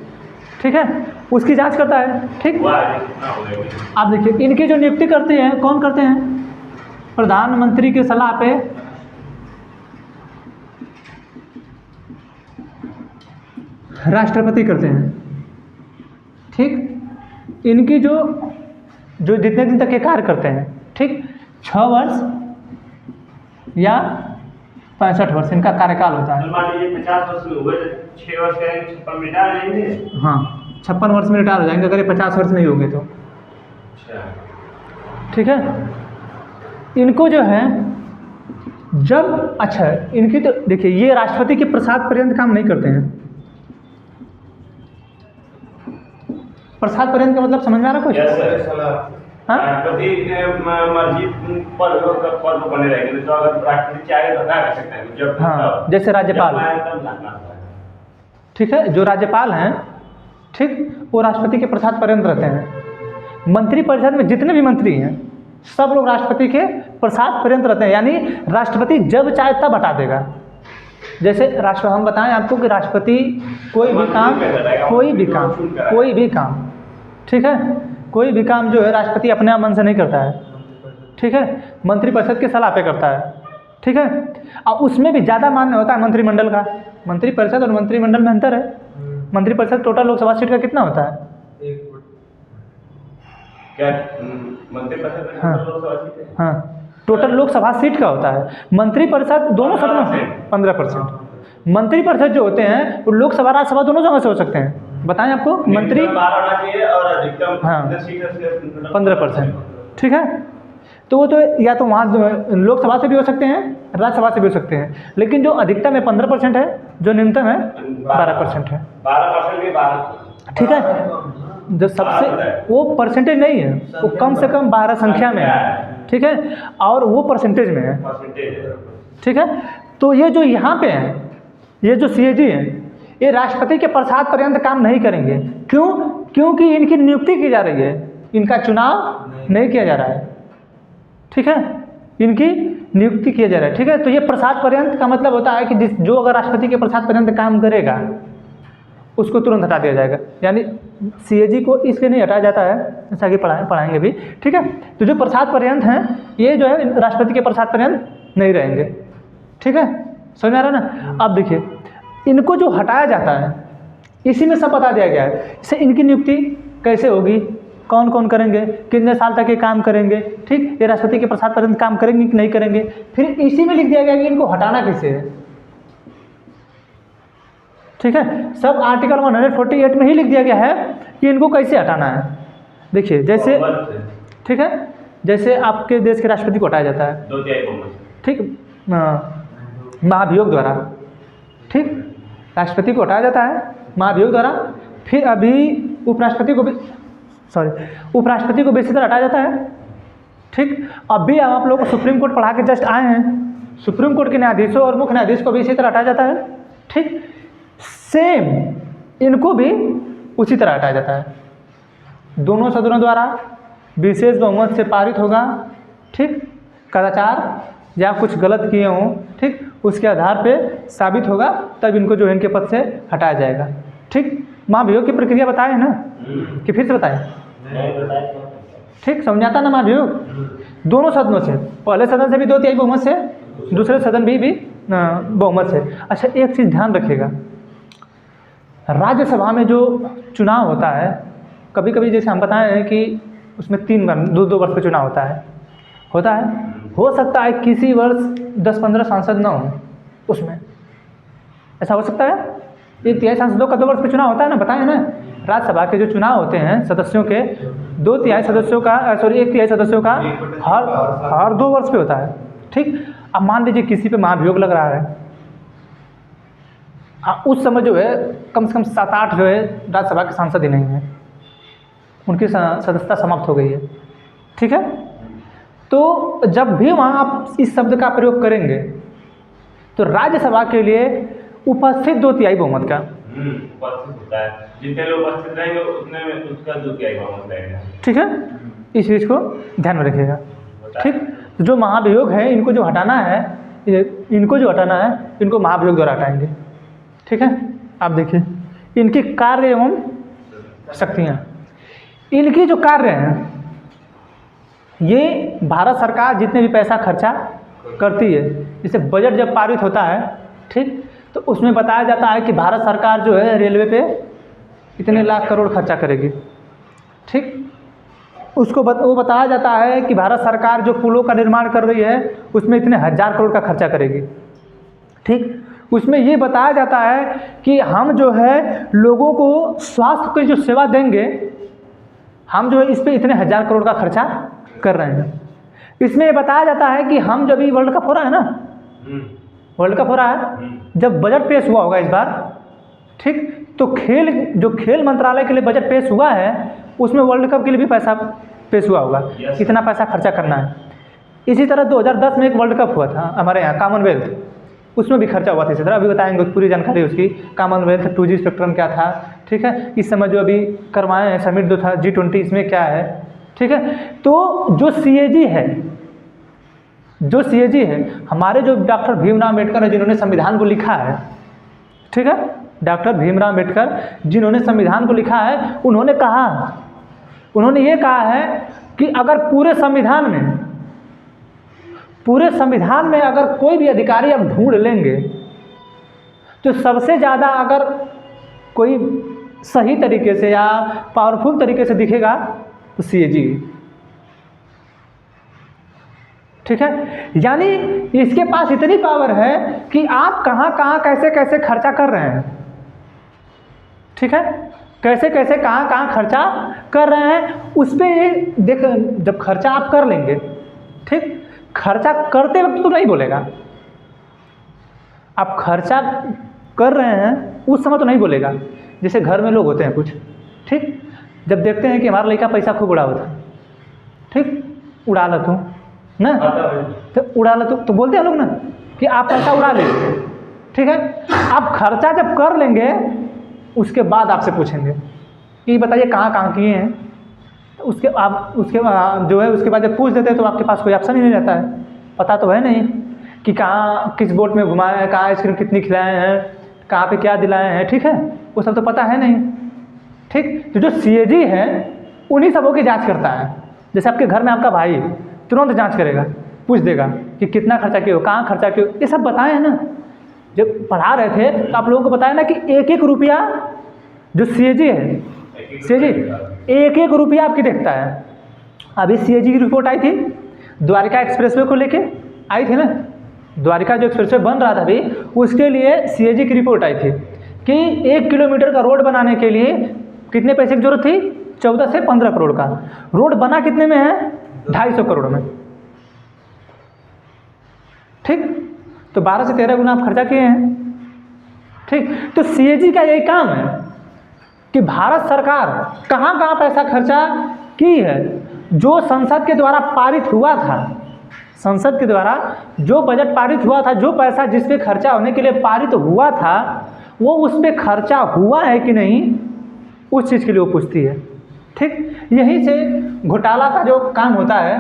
ठीक है, उसकी जांच करता है, ठीक। आप देखिए इनकी जो नियुक्ति करते हैं कौन करते हैं? प्रधानमंत्री की सलाह पे राष्ट्रपति करते हैं, ठीक। इनकी जो जो जितने दिन तक ये कार्य करते हैं, ठीक, 6 वर्ष या 65 वर्ष इनका कार्यकाल होता है। मान लीजिए 50 वर्ष में हुए तो 6 वर्ष करेंगे, 56 में रिटायर हो जाएंगे। हाँ, 56 वर्ष में रिटायर हो जाएंगे अगर ये 50 वर्ष नहीं होंगे तो। ठीक है, इनको जो है जब, अच्छा इनकी तो देखिए, ये राष्ट्रपति के प्रसाद पर्यंत काम नहीं करते हैं। प्रसाद पर्यंत का मतलब समझ में आ रहा कुछ? हाँ, राष्ट्रपति मर्जी पद बने रहेंगे, तो अगर राष्ट्रपति चाहे तो क्या कर सकते हैं जब, हाँ, जैसे राज्यपाल, ठीक है, जो राज्यपाल हैं, ठीक, वो राष्ट्रपति के प्रसाद पर्यंत रहते हैं। मंत्रिपरिषद में जितने भी मंत्री हैं सब लोग राष्ट्रपति के प्रसाद पर्यंत रहते हैं, यानी राष्ट्रपति जब चाहे तब हटा देगा। जैसे राष्ट्र, हम बताएं आपको कि राष्ट्रपति कोई भी काम, ठीक है, कोई भी काम जो है राष्ट्रपति अपने आप मन से नहीं करता है, ठीक है, मंत्रिपरिषद के सलाह पे करता है, ठीक है। और उसमें भी ज़्यादा मान्य होता है मंत्रिमंडल का। मंत्रिपरिषद और मंत्रिमंडल में अंतर है। मंत्रिपरिषद टोटल लोकसभा सीट का कितना होता है? क्या मंत्रिपरिषद? हाँ, टोटल लोकसभा सीट का होता है। मंत्रिपरिषद दोनों सदनों से 15%। मंत्रिपरिषद जो होते हैं वो लोकसभा राज्यसभा दोनों जगह से हो सकते हैं। बताएं आपको, मंत्री 12 होना चाहिए और अधिकतम हाँ 15%, 15%। ठीक है। तो वो तो या तो वहाँ लोकसभा से भी हो सकते हैं, राज्यसभा से भी हो सकते हैं, लेकिन जो अधिकतम है 15% है, जो न्यूनतम है 12% है। 12% भी 12, ठीक है। जो सबसे, वो परसेंटेज नहीं है, वो कम से कम 12 संख्या में है, ठीक है, और वो परसेंटेज में है, ठीक है। तो ये जो यहाँ पे हैं, ये जो CAG हैं, ये राष्ट्रपति के प्रसाद पर्यंत काम नहीं करेंगे। क्यों? क्योंकि इनकी नियुक्ति की जा रही है, इनका चुनाव नहीं किया जा रहा है, ठीक है, इनकी नियुक्ति किया जा रहा है, ठीक है। तो ये प्रसाद पर्यंत का मतलब होता है कि जो अगर राष्ट्रपति के प्रसाद पर्यंत काम करेगा उसको तुरंत हटा दिया जाएगा। यानी CAG को इसलिए नहीं हटाया जाता है, जैसा कि पढ़ाएंगे भी, ठीक है। तो जो प्रसाद पर्यंत हैं ये जो है राष्ट्रपति के प्रसाद पर्यंत नहीं रहेंगे, ठीक है, समझ में आ रहा है ना। अब देखिए, इनको जो हटाया जाता है इसी में सब बता दिया गया है। इससे इनकी नियुक्ति कैसे होगी, कौन कौन करेंगे, कितने साल तक ये काम करेंगे, ठीक, ये राष्ट्रपति के प्रसाद पर्यंत काम करेंगे कि नहीं करेंगे। फिर इसी में लिख दिया गया कि इनको हटाना कैसे है, ठीक है। सब आर्टिकल 148 में ही लिख दिया गया है कि इनको कैसे हटाना है। देखिए जैसे, ठीक है, जैसे आपके देश के राष्ट्रपति को हटाया जाता है, 2/3 बहुमत, ठीक, महाभियोग द्वारा, ठीक, राष्ट्रपति को हटाया जाता है महाभियोग द्वारा। फिर अभी उपराष्ट्रपति को भी, उपराष्ट्रपति को भी इसी तरह हटाया जाता है, ठीक। अभी आप लोग को सुप्रीम कोर्ट पढ़ा के जस्ट आए हैं, सुप्रीम कोर्ट के न्यायाधीशों और मुख्य न्यायाधीश को भी इसी तरह हटाया जाता है, ठीक। सेम इनको भी उसी तरह हटाया जाता है। दोनों सदनों द्वारा विशेष बहुमत से पारित होगा, ठीक, कदाचार या कुछ गलत किए हों, ठीक, उसके आधार पे साबित होगा, तब इनको जो है इनके पद से हटाया जाएगा, ठीक। महाभियोग की प्रक्रिया बताए है ना, कि फिर से बताएं, ठीक, समझाता ना महाभियोग। दोनों सदनों से, पहले सदन से भी 2/3 बहुमत से, दूसरे सदन भी बहुमत से। अच्छा, एक चीज़ ध्यान रखिएगा, राज्यसभा में जो चुनाव होता है, कभी कभी जैसे हम बताए हैं कि उसमें 3 बार 2-2 वर्ष का चुनाव होता है। हो सकता है किसी वर्ष 10-15 सांसद ना हो उसमें, ऐसा हो सकता है। 1/3 सांसदों का 2 वर्ष का चुनाव होता है ना, बताए ना। राज्यसभा के जो चुनाव होते हैं सदस्यों के, 1/3 सदस्यों का हर 2 वर्ष पे होता है, ठीक। अब मान लीजिए किसी पे महाभियोग लग रहा है, उस समय जो है कम से कम 7-8 जो है राज्यसभा के सांसद ही नहीं हैं, उनकी सदस्यता समाप्त हो गई है, ठीक है। तो जब भी वहाँ आप इस शब्द का प्रयोग करेंगे तो राज्यसभा के लिए उपस्थित 2/3 बहुमत का उपस्थित होता है, जितने लोग उपस्थित रहेंगे उतने में उसका 2/3 बहुमत रहेगा, ठीक है। इस चीज़ को ध्यान में रखिएगा, ठीक। जो महाभियोग है इनको जो हटाना है, इनको महाभियोग द्वारा हटाएंगे, ठीक है। आप देखिए इनकी कार्य एवं शक्तियाँ, इनकी जो कार्य हैं, ये भारत सरकार जितने भी पैसा खर्चा करती है, जैसे बजट जब पारित होता है, ठीक, तो उसमें बताया जाता है कि भारत सरकार जो है रेलवे पे इतने लाख करोड़ खर्चा करेगी, ठीक। वो बताया जाता है कि भारत सरकार जो पुलों का निर्माण कर रही है उसमें इतने 1000 करोड़ का खर्चा करेगी। ठीक, उसमें ये बताया जाता है कि हम जो है लोगों को स्वास्थ्य की जो सेवा देंगे, हम जो है इस पे इतने 1000 करोड़ का खर्चा कर रहे हैं। इसमें ये बताया जाता है कि हम जब ये वर्ल्ड कप हो रहा है ना, वर्ल्ड कप हो रहा है, जब बजट पेश हुआ होगा इस बार, ठीक, तो खेल मंत्रालय के लिए बजट पेश हुआ है, उसमें वर्ल्ड कप के लिए भी पैसा पेश हुआ होगा, कितना पैसा खर्चा करना है। इसी तरह 2010 में एक वर्ल्ड कप हुआ था हमारे यहाँ, कॉमनवेल्थ, उसमें भी खर्चा हुआ था इसी तरह। अभी बताएंगे पूरी जानकारी उसकी। कॉमनवेल्थ 2G स्पेक्ट्रम क्या था, ठीक है। इस समय जो अभी करवाए हैं समिट जो था G20, इसमें क्या है, ठीक है। तो जो CAG है हमारे जो डॉक्टर भीमराव अम्बेडकर है जिन्होंने संविधान को लिखा है, ठीक है, डॉक्टर भीमराव अम्बेडकर जिन्होंने संविधान को लिखा है, उन्होंने ये कहा है कि अगर पूरे संविधान में अगर कोई भी अधिकारी आप ढूंढ लेंगे तो सबसे ज़्यादा अगर कोई सही तरीके से या पावरफुल तरीके से दिखेगा तो CAG, ठीक है। यानी इसके पास इतनी पावर है कि आप कहाँ कैसे खर्चा कर रहे हैं, ठीक है, कैसे कहाँ खर्चा कर रहे हैं उस पर देख। जब खर्चा आप कर लेंगे, ठीक, खर्चा करते वक्त तो नहीं बोलेगा, आप खर्चा कर रहे हैं उस समय तो नहीं बोलेगा। जैसे घर में लोग होते हैं कुछ, ठीक, जब देखते हैं कि हमारा लड़का पैसा खूब उड़ावत है, ठीक, उड़ा लो तू ना, तो उड़ा लो तो बोलते हैं लोग ना कि आप पैसा उड़ा ले, ठीक है। आप खर्चा जब कर लेंगे उसके बाद आपसे पूछेंगे कि बताइए कहाँ किए हैं, तो उसके जो है उसके बाद जब पूछ देते हैं तो आपके पास कोई ऑप्शन ही नहीं रहता है, पता तो है नहीं कि कहाँ किस बोट में घुमाए हैं, कहाँ आइसक्रीम कितनी खिलाए हैं, कहाँ पे क्या दिलाए हैं, ठीक है, वो सब तो पता है नहीं, ठीक। तो जो CAG है उन्हीं सबों की जांच करता है। जैसे आपके घर में आपका भाई तुरंत जांच करेगा, पूछ देगा कि कितना खर्चा किए हो, कहाँ खर्चा किए हो, ये सब बताए हैं ना। जब पढ़ा रहे थे तो आप लोगों को बताया ना कि एक रुपया जो CAG है, एक रुपया आपकी देखता है। अभी CAG की रिपोर्ट आई थी, द्वारिका एक्सप्रेसवे को लेके आई थी ना, द्वारिका जो एक्सप्रेसवे बन रहा था अभी, उसके लिए CAG की रिपोर्ट आई थी कि 1 किलोमीटर का रोड बनाने के लिए कितने पैसे की जरूरत थी, 14 से 15 करोड़ का। रोड बना कितने में है, 250 करोड़ में, ठीक। तो 12 से 13 गुना आप खर्चा किए हैं, ठीक। तो CAG का यही काम है कि भारत सरकार कहाँ पैसा खर्चा की है। जो संसद के द्वारा पारित हुआ था, संसद के द्वारा जो बजट पारित हुआ था, जो पैसा जिस पे खर्चा होने के लिए पारित हुआ था, वो उस पे खर्चा हुआ है कि नहीं, उस चीज़ के लिए वो पूछती है, ठीक। यहीं से घोटाला का जो काम होता है,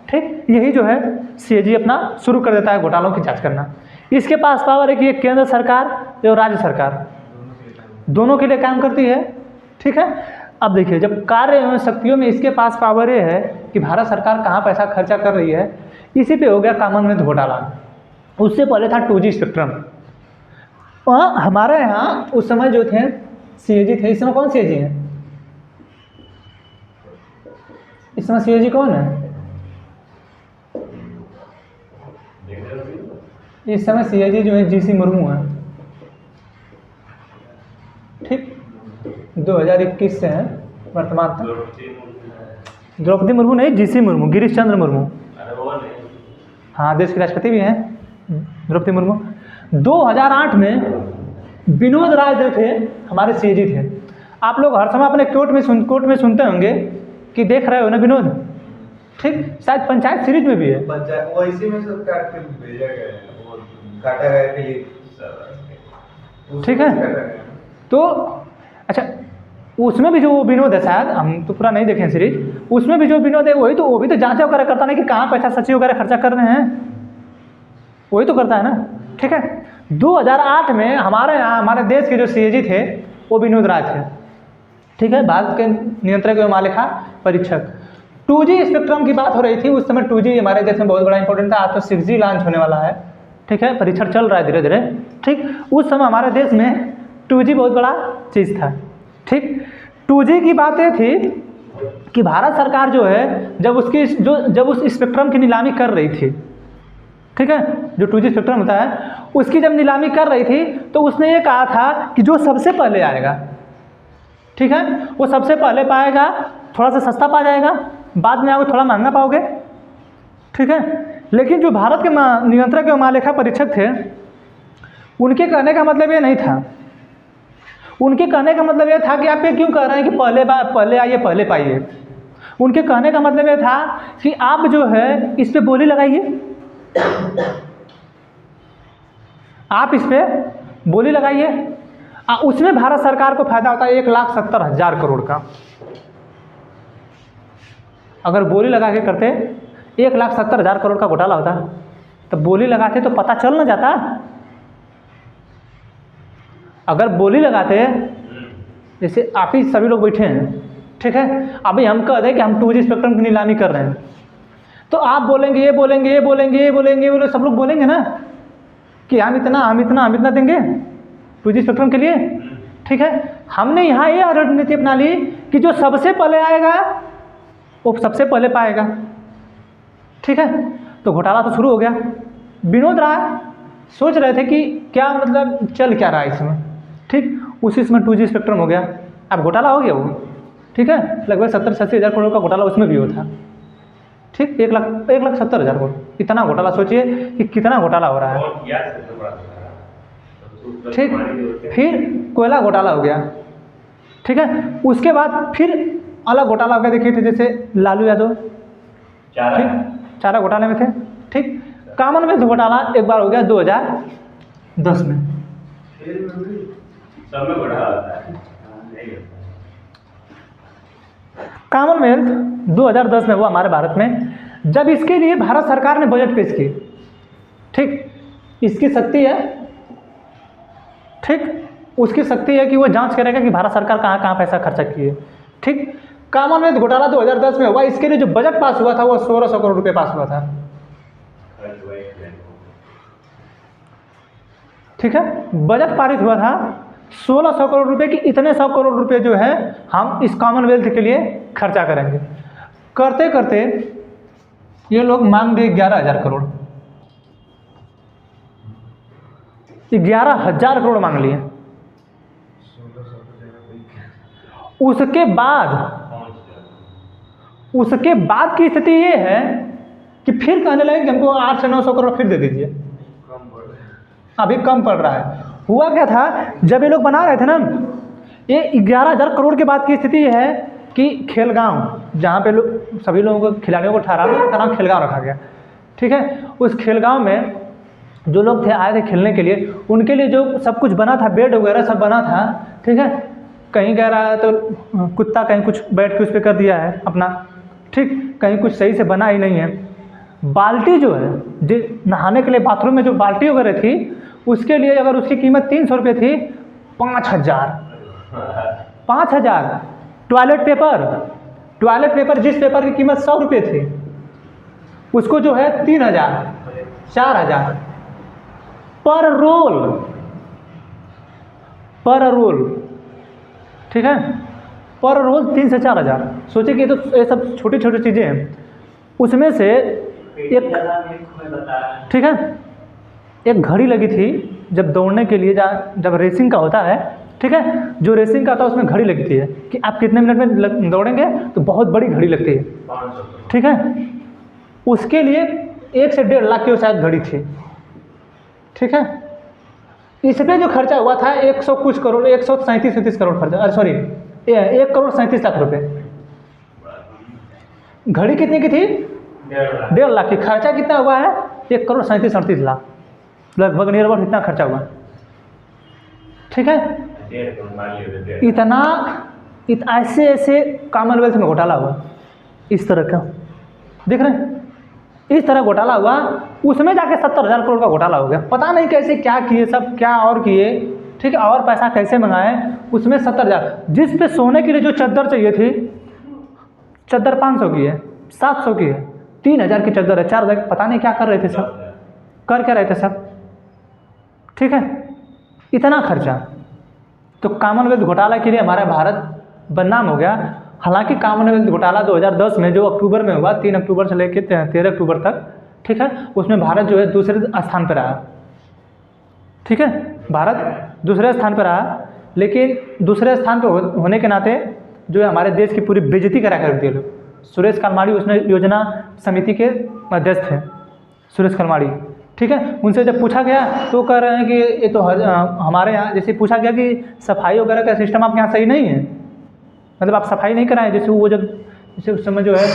ठीक, यही जो है CAG अपना शुरू कर देता है घोटालों की जांच करना। इसके पास पावर है कि ये केंद्र सरकार और राज्य सरकार दोनों के लिए काम करती है, ठीक है। अब देखिए, जब कार्य एवं शक्तियों में इसके पास पावर ये है कि भारत सरकार कहाँ पैसा खर्चा कर रही है, इसी पे हो गया कॉमनवेल्थ घोटाला। उससे पहले था 2G स्पेक्ट्रम। हमारे यहाँ उस समय जो थे CAG थे, इस समय कौन CAG है, इस समय CAG कौन है, इस समय CAG जो है GC मुर्मू है, ठीक। 2021 से है वर्तमान तक। द्रौपदी मुर्मू नहीं, GC मुर्मू, गिरीश चंद्र मुर्मू, हाँ, देश के राष्ट्रपति भी हैं द्रौपदी मुर्मू। 2008 में विनोद राय जो थे हमारे CAG थे। आप लोग हर समय अपने कोर्ट में सुनते होंगे कि देख रहे हो ना विनोद, ठीक, शायद पंचायत सीरीज में भी है, पंचायत वो इसी में सब काट के भेजा गया है, वो काटा गया क्लिप, ठीक है। तो अच्छा, उसमें भी जो वो विनोद है, शायद हम तो पूरा नहीं देखें सीरीज, उसमें भी जो विनोद है वो भी तो जांच वगैरह करता नहीं कि कहाँ पैसा सचिव वगैरह खर्चा कर रहे हैं, वही तो करता है ना, ठीक है। 2008 में हमारे देश के जो CAG थे वो विनोद राय थे, ठीक है, भारत के नियंत्रक एवं महालेखा परीक्षक। 2G स्पेक्ट्रम की बात हो रही थी, उस समय 2G हमारे देश में बहुत बड़ा इंपॉर्टेंट था। आज तो 6G लॉन्च होने वाला है, ठीक है, परीक्षण चल रहा है धीरे धीरे, ठीक। उस समय हमारे देश में 2G बहुत बड़ा चीज़ था, ठीक। 2G की बात ये थी कि भारत सरकार जो है जब उस स्पेक्ट्रम की नीलामी कर रही थी, ठीक है, जो 2G स्पेक्ट्रम होता है उसकी जब नीलामी कर रही थी तो उसने ये कहा था कि जो सबसे पहले आएगा, ठीक है, वो सबसे पहले पाएगा, थोड़ा सा सस्ता पा जाएगा, बाद में आपको थोड़ा महंगा पाओगे, ठीक है। लेकिन जो भारत के नियंत्रक एवं महालेखा परीक्षक थे, उनके कहने का मतलब ये नहीं था, उनके कहने का मतलब ये था कि आप ये क्यों कह रहे हैं कि पहले आइए पहले पाइए। उनके कहने का मतलब ये था कि आप जो है इस पे बोली लगाइए, आप इस पे बोली लगाइए, उसमें भारत सरकार को फायदा होता है 1,70,000 करोड़ का। अगर बोली लगा के करते 1,70,000 करोड़ का घोटाला होता, तो बोली लगाते तो पता चल न जाता। अगर बोली लगाते, जैसे आप ही सभी लोग बैठे हैं, ठीक है, अभी हम कह दें कि हम 2G स्पेक्ट्रम की नीलामी कर रहे हैं, तो आप बोलेंगे, ये बोलेंगे, ये बोलेंगे, ये बोलेंगे, बोले सब लोग बोलेंगे ना कि हम इतना देंगे 2G स्पेक्ट्रम के लिए, ठीक है। हमने यहाँ ये रणनीति अपना ली कि जो सबसे पहले आएगा वो सबसे पहले पाएगा, ठीक है। तो घोटाला तो शुरू हो गया। विनोद राय सोच रहे थे कि क्या मतलब चल क्या रहा है इसमें, ठीक, उसी इसमें 2G स्पेक्ट्रम हो गया, अब घोटाला हो गया वो, ठीक है, लगभग 70-80 हज़ार करोड़ का घोटाला उसमें भी हुआ था, ठीक, 1,70,000 करोड़, इतना घोटाला, सोचिए कि कितना घोटाला हो रहा है, ठीक। फिर कोयला घोटाला हो गया, ठीक है, उसके बाद फिर अलग घोटाला हो गया, देखिए थे जैसे लालू यादव, ठीक, चारा घोटाले में थे, ठीक। कॉमनवेल्थ घोटाला एक बार हो गया 2010 में। सब में घोटाला होता है, कॉमनवेल्थ 2010 में हुआ हमारे भारत में, जब इसके लिए भारत सरकार ने बजट पेश की, ठीक, इसकी शक्ति है, ठीक, उसकी शक्ति है कि वो जांच करेगा कि भारत सरकार कहाँ कहाँ पैसा खर्चा की है, ठीक। कॉमनवेल्थ घोटाला 2010 में हुआ, इसके लिए जो बजट पास हुआ था वो 1,600 करोड़ रुपये पास हुआ था, ठीक है, बजट पारित हुआ था 1,600 करोड़ रुपए की। इतने 100 करोड़ रुपए जो है हम इस कॉमनवेल्थ के लिए खर्चा करेंगे। करते करते ये लोग मांग दिए 11,000 करोड़, 11,000 करोड़ मांग लिए। उसके बाद की स्थिति ये है कि फिर कहने लगे कि हमको 800 से 900 करोड़ फिर दे दीजिए, अभी कम पड़ रहा है। हुआ क्या था, जब ये लोग बना रहे थे ना, ये 11,000 करोड़ के बाद की स्थिति ये है कि खेलगांव, जहाँ पे लोग सभी लोगों को खिलाड़ियों को ठहरा का नाम खेलगांव रखा गया, ठीक है। उस खेलगांव में जो लोग थे आए थे खेलने के लिए, उनके लिए जो सब कुछ बना था, बेड वगैरह सब बना था, ठीक है, कहीं कह रहा है तो कुत्ता कहीं कुछ बैठ के उस पर कर दिया है अपना, ठीक, कहीं कुछ सही से बना ही नहीं है। बाल्टी जो है, जो नहाने के लिए बाथरूम में जो बाल्टी वगैरह थी, उसके लिए अगर उसकी कीमत 300 रुपये थी, 5,000। टॉयलेट पेपर जिस पेपर की कीमत 100 रुपये थी, उसको जो है 3,000, 4,000 पर रोल, ठीक है, पर रोल 3 से 4,000। सोचिए कि ये सब छोटी छोटी चीज़ें हैं। उसमें से एक, ठीक है, एक घड़ी लगी थी जब दौड़ने के लिए, जब रेसिंग का होता है, ठीक है, जो रेसिंग का होता है उसमें घड़ी लगती है कि आप कितने मिनट में दौड़ेंगे, तो बहुत बड़ी घड़ी लगती है, ठीक है। उसके लिए 1 से 1.5 लाख की शायद घड़ी थी, ठीक है। इस पर जो खर्चा हुआ था 100 कुछ करोड़, 137 करोड़ खर्चा, अरे सॉरी 1,37,00,000 रुपये। घड़ी कितने की थी? 1.5 लाख की। खर्चा कितना हुआ है? 1,37,38 लाख, लगभग नियर अबाउट इतना खर्चा हुआ, ठीक है। इतना ऐसे कॉमनवेल्थ में घोटाला हुआ, इस तरह का, देख रहे हैं, इस तरह घोटाला हुआ। उसमें जाके 70,000 करोड़ का घोटाला हो गया। पता नहीं कैसे क्या किए सब, क्या और किए, ठीक है, और पैसा कैसे मंगाए। उसमें 70,000, जिस पे सोने के लिए जो चद्दर चाहिए थी, चद्दर 500 की है, 700 की है, 3,000 की चद्दर है, 4,000, पता नहीं क्या कर रहे थे सब, कर क्या रहे थे सब, ठीक है, इतना खर्चा। तो कॉमनवेल्थ घोटाला के लिए हमारा भारत बदनाम हो गया। हालांकि कॉमनवेल्थ घोटाला 2010 में जो अक्टूबर में हुआ, 3 अक्टूबर से लेकर 13 अक्टूबर तक, ठीक है, उसमें भारत जो है दूसरे स्थान पर आया। ठीक है, भारत दूसरे स्थान पर आया, लेकिन दूसरे स्थान पर होने के नाते जो है हमारे देश की पूरी बेइज्जती करा कर दिए लोग। सुरेश कलमाड़ी उसमें योजना समिति के मध्यस्थ थे, सुरेश कलमाड़ी। ठीक है, उनसे जब पूछा गया तो कह रहे हैं कि ये तो हमारे यहाँ, जैसे पूछा गया कि सफाई वगैरह का सिस्टम आपके यहाँ सही नहीं है, मतलब आप सफाई नहीं कराएं। जैसे वो जैसे उस समय जो है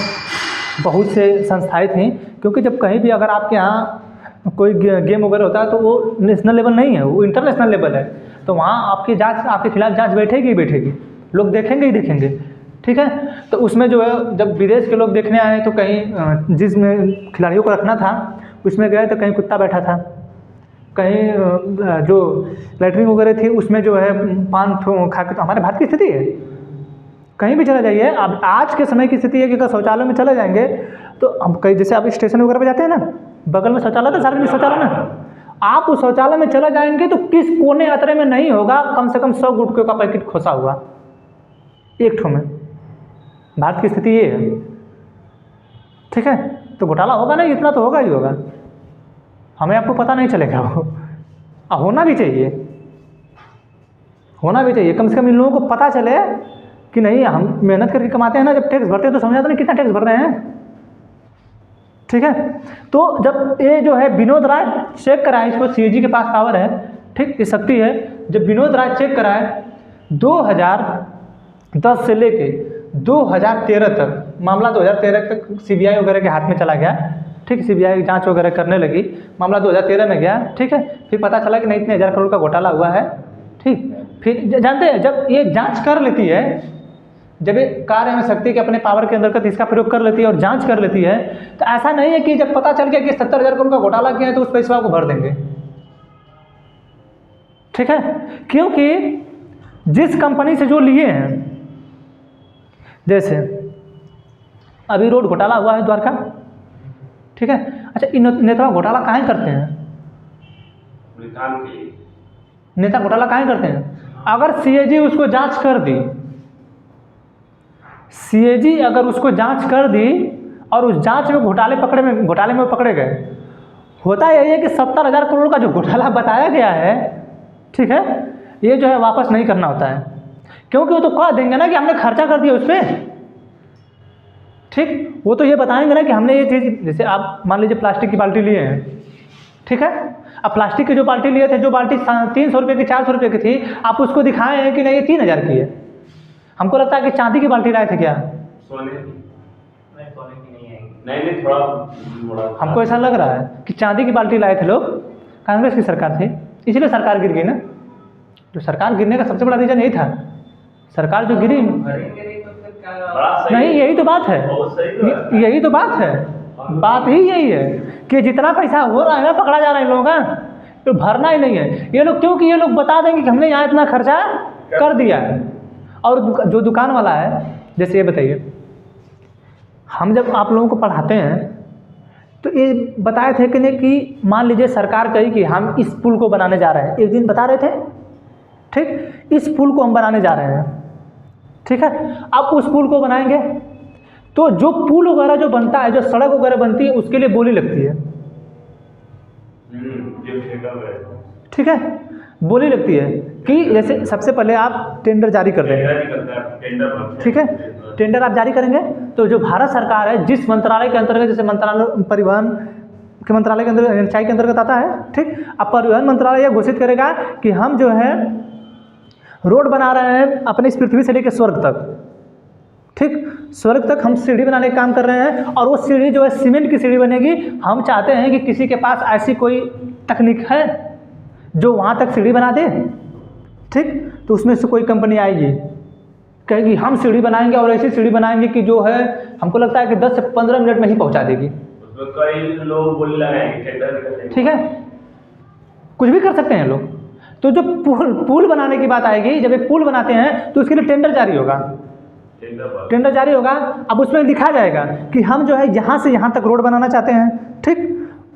बहुत से संस्थाएं थीं, क्योंकि जब कहीं भी अगर आपके यहाँ कोई गेम वगैरह होता है तो वो नेशनल लेवल नहीं है, वो इंटरनेशनल लेवल है, तो वहाँ आपकी जांच, आपके खिलाफ जांच बैठेगी ही बैठेगी, लोग देखेंगे ही देखेंगे। ठीक है, तो उसमें जो है जब विदेश के लोग देखने आए तो कहीं जिसमें खिलाड़ियों को रखना था उसमें गए तो कहीं कुत्ता बैठा था, कहीं जो लैटरिन वगैरह थी उसमें जो है पान खा के, तो हमारे भारत की स्थिति है। कहीं भी चला जाइए, अब आज के समय की स्थिति है कि अगर शौचालय में चले जाएंगे तो हम कहीं, जैसे आप स्टेशन वगैरह पे जाते हैं ना, बगल में शौचालय था, सार्वजनिक शौचालय में, आप उस शौचालय में चले जाएंगे तो किस कोने यात्रा में नहीं होगा कम से कम 100 गुटखों का पैकेट खोसा हुआ एक ठो में। भारत की स्थिति ये है। ठीक है, तो घोटाला होगा ना, इतना तो होगा ही होगा, हमें आपको पता नहीं चलेगा वो। होना भी चाहिए, होना भी चाहिए, कम से कम इन लोगों को पता चले कि नहीं, हम मेहनत करके कमाते हैं ना, जब टैक्स भरते हैं तो समझाते नहीं कितना टैक्स भर रहे हैं। ठीक है, तो जब ये जो है विनोद राय चेक कराए, इसको सीएजी के पास पावर है, ठीक, ये शक्ति है, जब विनोद राय चेक कराए 2010 से लेके 2013 तक, मामला 2013 तक सीबीआई वगैरह के हाथ में चला गया। ठीक, सीबीआई जांच वगैरह करने लगी, मामला 2013 में गया। ठीक है, फिर पता चला कि नहीं, इतने 1000 करोड़ का घोटाला हुआ है। ठीक, फिर जानते हैं जब ये जांच कर लेती है, जब ये कार्य में शक्ति के अपने पावर के अंदर इसका प्रयोग कर लेती है और जांच कर लेती है, तो ऐसा नहीं है कि जब पता चल गया कि 70,000 करोड़ का घोटाला किया है तो उस पैसे आपको भर देंगे। ठीक है, क्योंकि जिस कंपनी से जो लिए हैं, जैसे अभी रोड घोटाला हुआ है द्वारका, ठीक है, अच्छा, इन नेता घोटाला काहे करते हैं? काम के लिए नेता घोटाला काहे करते हैं? अगर सीएजी उसको जांच कर दी, सीएजी अगर उसको जांच कर दी और उस जांच में घोटाले में पकड़े गए, होता यही है कि 70,000 करोड़ का जो घोटाला बताया गया है, ठीक है, ये जो है वापस नहीं करना होता है, क्योंकि वो तो कह देंगे ना कि हमने खर्चा कर दिया उस पर। ठीक, वो तो ये बताएंगे ना कि हमने ये चीज़, जैसे आप मान लीजिए प्लास्टिक की बाल्टी लिए हैं, ठीक है, अब प्लास्टिक की जो बाल्टी लिए थे, जो बाल्टी 300 रुपये की, 400 रुपये की थी, आप उसको दिखाए हैं कि नहीं ये 3,000 की है। हमको लगता है कि चांदी की बाल्टी लाए थे क्या? सोने की नहीं आएगी, नहीं थोड़ा हमको ऐसा लग रहा है कि चांदी की बाल्टी लाए थे लोग, कांग्रेस की सरकार थी, इसलिए सरकार गिर गई ना। जो सरकार गिरने का सबसे बड़ा रीजन यही था, सरकार जो गिरी नहीं, यही तो बात है, यही तो बात है, बात ही यही है कि जितना पैसा हो रहा है ना, पकड़ा जा रहा है इन लोगों का, तो भरना ही नहीं है ये लोग, क्योंकि ये लोग बता देंगे कि हमने यहाँ इतना खर्चा कर दिया है। और जो दुकान वाला है, जैसे ये बताइए, हम जब आप लोगों को पढ़ाते हैं तो ये बताए थे कि नहीं कि मान लीजिए सरकार कही कि हम इस पुल को बनाने जा रहे हैं, एक दिन बता रहे थे, ठीक, इस पुल को हम बनाने जा रहे हैं, ठीक है, अब उस पुल को बनाएंगे तो जो पुल वगैरह जो बनता है, जो सड़क वगैरह बनती है, उसके लिए बोली लगती है। ठीक है, बोली लगती है कि जैसे सबसे पहले आप टेंडर जारी कर देंगे, ठीक है, टेंडर आप जारी करेंगे तो जो भारत सरकार है, जिस मंत्रालय के अंतर्गत, जैसे मंत्रालय परिवहन के मंत्रालय के अंदर, सिंचाई के अंतर्गत आता है, ठीक, अब परिवहन मंत्रालय यह घोषित करेगा कि हम जो है रोड बना रहे हैं अपने इस पृथ्वी से लेकर स्वर्ग तक, ठीक, स्वर्ग तक हम सीढ़ी बनाने का काम कर रहे हैं, और वो सीढ़ी जो है सीमेंट की सीढ़ी बनेगी। हम चाहते हैं कि किसी के पास ऐसी कोई तकनीक है जो वहाँ तक सीढ़ी बना दे, ठीक, तो उसमें से कोई कंपनी आएगी, कहेगी हम सीढ़ी बनाएंगे, और ऐसी सीढ़ी बनाएंगे कि जो है हमको लगता है कि 10 से 15 मिनट में ही पहुँचा देगी। कई लोग बोल रहे हैं, ठीक है, कुछ भी कर सकते हैं लोग। तो जो पुल बनाने की बात आएगी, जब एक पुल बनाते हैं तो उसके लिए टेंडर जारी होगा, टेंडर जारी होगा। अब उसमें लिखा जाएगा कि हम जो है यहाँ से यहाँ तक रोड बनाना चाहते हैं, ठीक,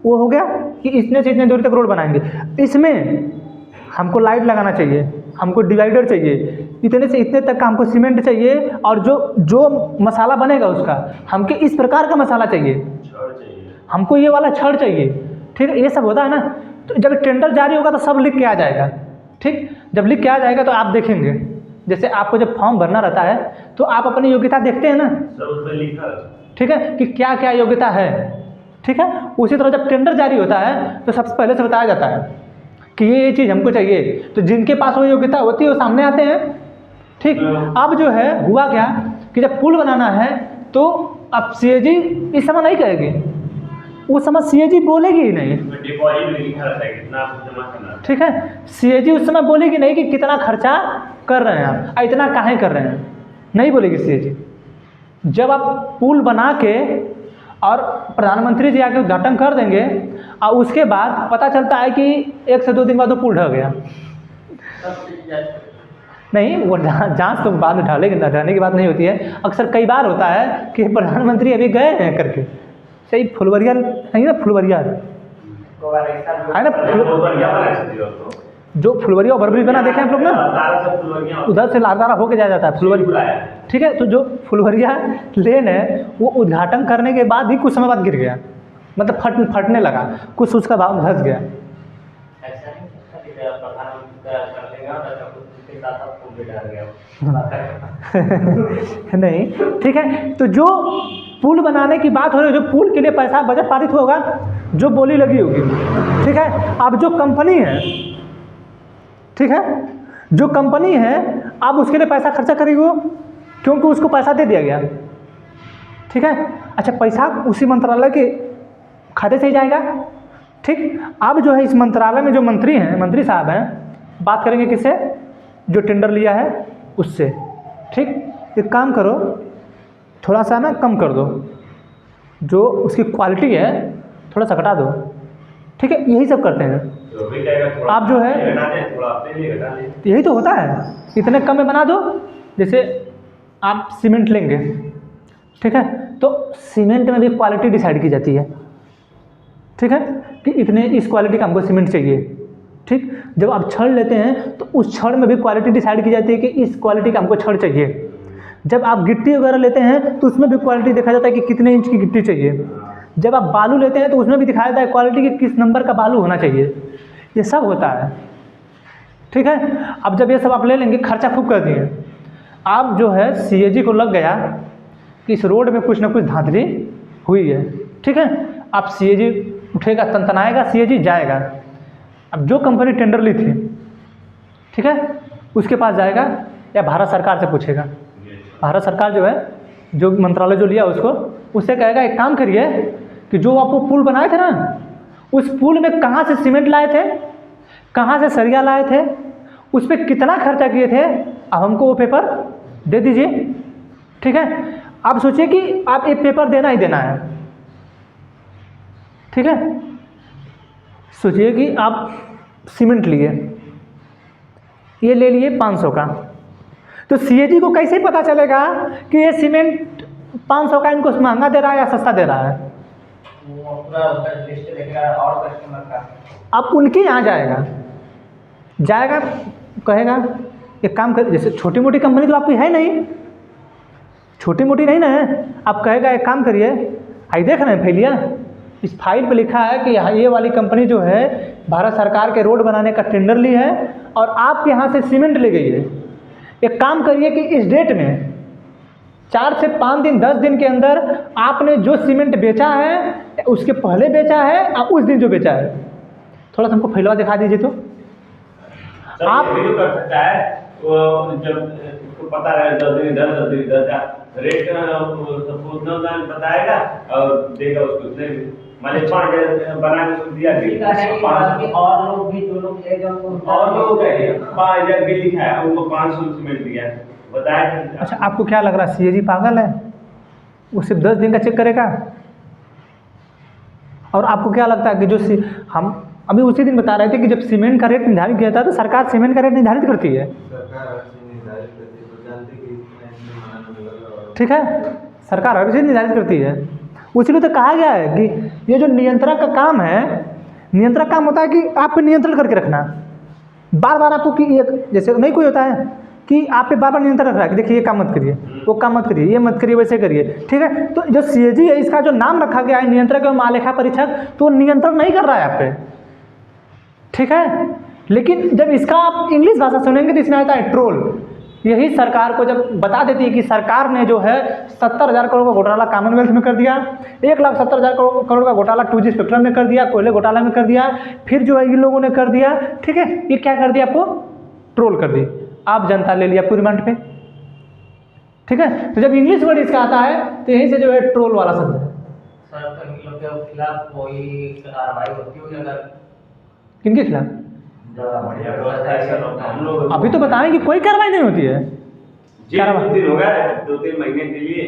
वो हो गया कि इतने से इतने दूरी तक रोड बनाएंगे, इसमें हमको लाइट लगाना चाहिए, हमको डिवाइडर चाहिए, इतने से इतने तक का हमको सीमेंट चाहिए, और जो मसाला बनेगा उसका हमको इस प्रकार का मसाला चाहिए, छड़ चाहिए। हमको ये वाला छड़ चाहिए। ठीक है, ये सब होता है ना। तो जब टेंडर जारी होगा तो सब लिख के आ जाएगा। ठीक, जब लिख के आ जाएगा तो आप देखेंगे, जैसे आपको जब फॉर्म भरना रहता है तो आप अपनी योग्यता देखते हैं ना, सब उसमें लिखा है। ठीक है, कि क्या क्या योग्यता है। ठीक है, उसी तरह जब टेंडर जारी होता है तो सबसे पहले से बताया जाता है कि ये चीज़ हमको चाहिए, तो जिनके पास वो योग्यता होती है वो सामने आते हैं। ठीक, अब जो है हुआ क्या कि जब पुल बनाना है तो अब CAG इस समय नहीं कहेगी, उस समय CAG बोलेगी ही नहीं। डिपॉजिट में लिखा रहता है कितना आपको जमा करना है। ठीक है, CAG उस समय बोलेगी नहीं कि कितना खर्चा कर रहे हैं आप, इतना काहे कर रहे हैं, नहीं बोलेगी CAG। जब आप पुल बना के और प्रधानमंत्री जी आके उद्घाटन कर देंगे और उसके बाद पता चलता है कि 1 से 2 दिन बाद वो पुल ढह गया, नहीं वो जांच तो बाद में ढालेगी, ढाने की बात नहीं होती है। अक्सर कई बार होता है कि प्रधानमंत्री अभी गए हैं करके, सही फुलवरिया नहीं ना, फुलवरिया है ना, जो फुलवरिया ओवरब्रिज बना देखे हैं आप लोग ना, उधर से लारदारा होके जाया जाता है फुलवरिया। ठीक है, तो जो फुलवरिया लेन है वो उद्घाटन करने के बाद ही कुछ समय बाद गिर गया, मतलब फटने लगा, कुछ उसका भाव धस गया। नहीं, ठीक है, तो जो पुल बनाने की बात हो रही है, जो पुल के लिए पैसा बजट पारित होगा, जो बोली लगी होगी। ठीक है, अब जो कंपनी है, ठीक है, जो कंपनी है अब उसके लिए पैसा खर्चा करेगी वो, क्योंकि उसको पैसा दे दिया गया। ठीक है, अच्छा पैसा उसी मंत्रालय के खाते से ही जाएगा। ठीक, अब जो है इस मंत्रालय में जो मंत्री हैं, मंत्री साहब हैं, बात करेंगे किससे, जो टेंडर लिया है उससे। ठीक, एक काम करो, थोड़ा सा ना कम कर दो, जो उसकी क्वालिटी है थोड़ा सा घटा दो। ठीक है, यही सब करते हैं आप जो है, यही तो होता है, इतने कम में बना दो। जैसे आप सीमेंट लेंगे, ठीक है, तो सीमेंट में भी क्वालिटी डिसाइड की जाती है। ठीक है, कि इतने इस क्वालिटी का हमको सीमेंट चाहिए। ठीक, जब आप छड़ लेते हैं तो उस छड़ में भी क्वालिटी डिसाइड की जाती है कि इस क्वालिटी का हमको छड़ चाहिए। जब आप गिट्टी वगैरह लेते हैं तो उसमें भी क्वालिटी देखा जाता है कि कितने इंच की गिट्टी चाहिए। जब आप बालू लेते हैं तो उसमें भी दिखाया जाता है क्वालिटी कि किस नंबर का बालू होना चाहिए। ये सब होता है। ठीक है, अब जब ये सब आप ले लेंगे, खर्चा खूब कर दिए, आप जो है CAG को लग गया कि इस रोड में कुछ ना कुछ धांधली हुई है। ठीक है, आप CAG उठेगा, तनतनाएगा, CAG जाएगा। अब जो कंपनी टेंडर ली थी, ठीक है, उसके पास जाएगा या भारत सरकार से पूछेगा। भारत सरकार जो है, जो मंत्रालय जो लिया उसको, उससे कहेगा एक काम करिए कि जो आपको पुल बनाए थे ना, उस पुल में कहाँ से सीमेंट लाए थे, कहाँ से सरिया लाए थे, उस पर कितना खर्चा किए थे, अब हमको वो पेपर दे दीजिए। ठीक है, आप सोचिए कि आप एक पेपर देना ही देना है। ठीक है, सोचिए कि आप सीमेंट लिए, ये ले लिए 500 का, तो CAG को कैसे पता चलेगा कि ये सीमेंट 500 का इनको महंगा दे रहा है या सस्ता दे रहा है? वो पूरा लिस्ट देखेगा और कस्टमर का। अब उनके यहाँ जाएगा, कहेगा एक काम कर, जैसे छोटी मोटी कंपनी तो आपकी है नहीं, छोटी मोटी नहीं ना है, आप कहेगा एक काम करिए, आई देख रहे हैं फैलिया, इस फाइल पे लिखा है कि ये वाली कंपनी जो है भारत सरकार के रोड बनाने का टेंडर ली है और आपके यहाँ से सीमेंट ले गई है। एक काम करिए कि इस डेट में 4 से 5 दिन 10 दिन के अंदर आपने जो सीमेंट बेचा है, उसके पहले बेचा है और उस दिन जो बेचा है, थोड़ा सा हमको फैलवा दिखा दीजिए। तो आप वीडियो कर सकता है, वो जब उसको पता रहे 10 दिन 10 का रेट बताएगा और देगा उसको, उसने मान लीजिए 5,000 बना के दिया, और लोग भी जो लोग लेगा उनको और लोग 5,000 बिल लिखा है, उनको 500 सीमेंट दिया बताया। अच्छा, आपको क्या लग रहा है CAG पागल है? वो सिर्फ 10 दिन का चेक करेगा? और आपको क्या लगता है कि जो हम अभी उसी दिन बता रहे थे कि जब सीमेंट का रेट निर्धारित किया था तो सरकार सीमेंट का रेट निर्धारित करती है। ठीक है, सरकार हर चीज़ निर्धारित करती है। उसीलिए तो कहा गया है कि ये जो नियंत्रण का काम है, नियंत्रण काम होता है कि आप पे नियंत्रण करके रखना। बार बार आपको कि एक जैसे नहीं कोई होता है कि आप पे बार बार नियंत्रण रख रहा है कि देखिए ये काम मत करिए, वो काम मत करिए, ये मत करिए, वैसे करिए, ठीक है। तो जो CAG है इसका जो नाम रखा गया है नियंत्रक एवं महालेखा परीक्षक, तो नियंत्रण नहीं कर रहा है आप पे, ठीक है। लेकिन जब इसका आप इंग्लिश भाषा सुनेंगे तो इसमें आता है ट्रोल। यही सरकार को जब बता देती है कि सरकार ने जो है 70,000 करोड़ का घोटाला कॉमनवेल्थ में कर दिया, 1,70,000 करोड़ का घोटाला 2G स्पेक्ट्रम में कर दिया, कोयले घोटाला में कर दिया, फिर जो है इन लोगों ने कर दिया, ठीक है। ये क्या कर दिया, आपको ट्रोल कर दी, आप जनता ले लिया पूरी रिमांड पे, ठीक है। तो जब इंग्लिश वर्ड इसका आता है तो यहीं से जो है ट्रोल वाला शब्द है। सर तो इन लोग के खिलाफ कोई कार्रवाई होती होगी अगर किनके खिलाफ? बढ़िया व्यवस्था ऐसा लोग हम लोग अभी तो बताएं कि कोई कार्रवाई नहीं होती है। कुछ दिन हो गए 2-3 महीने के लिए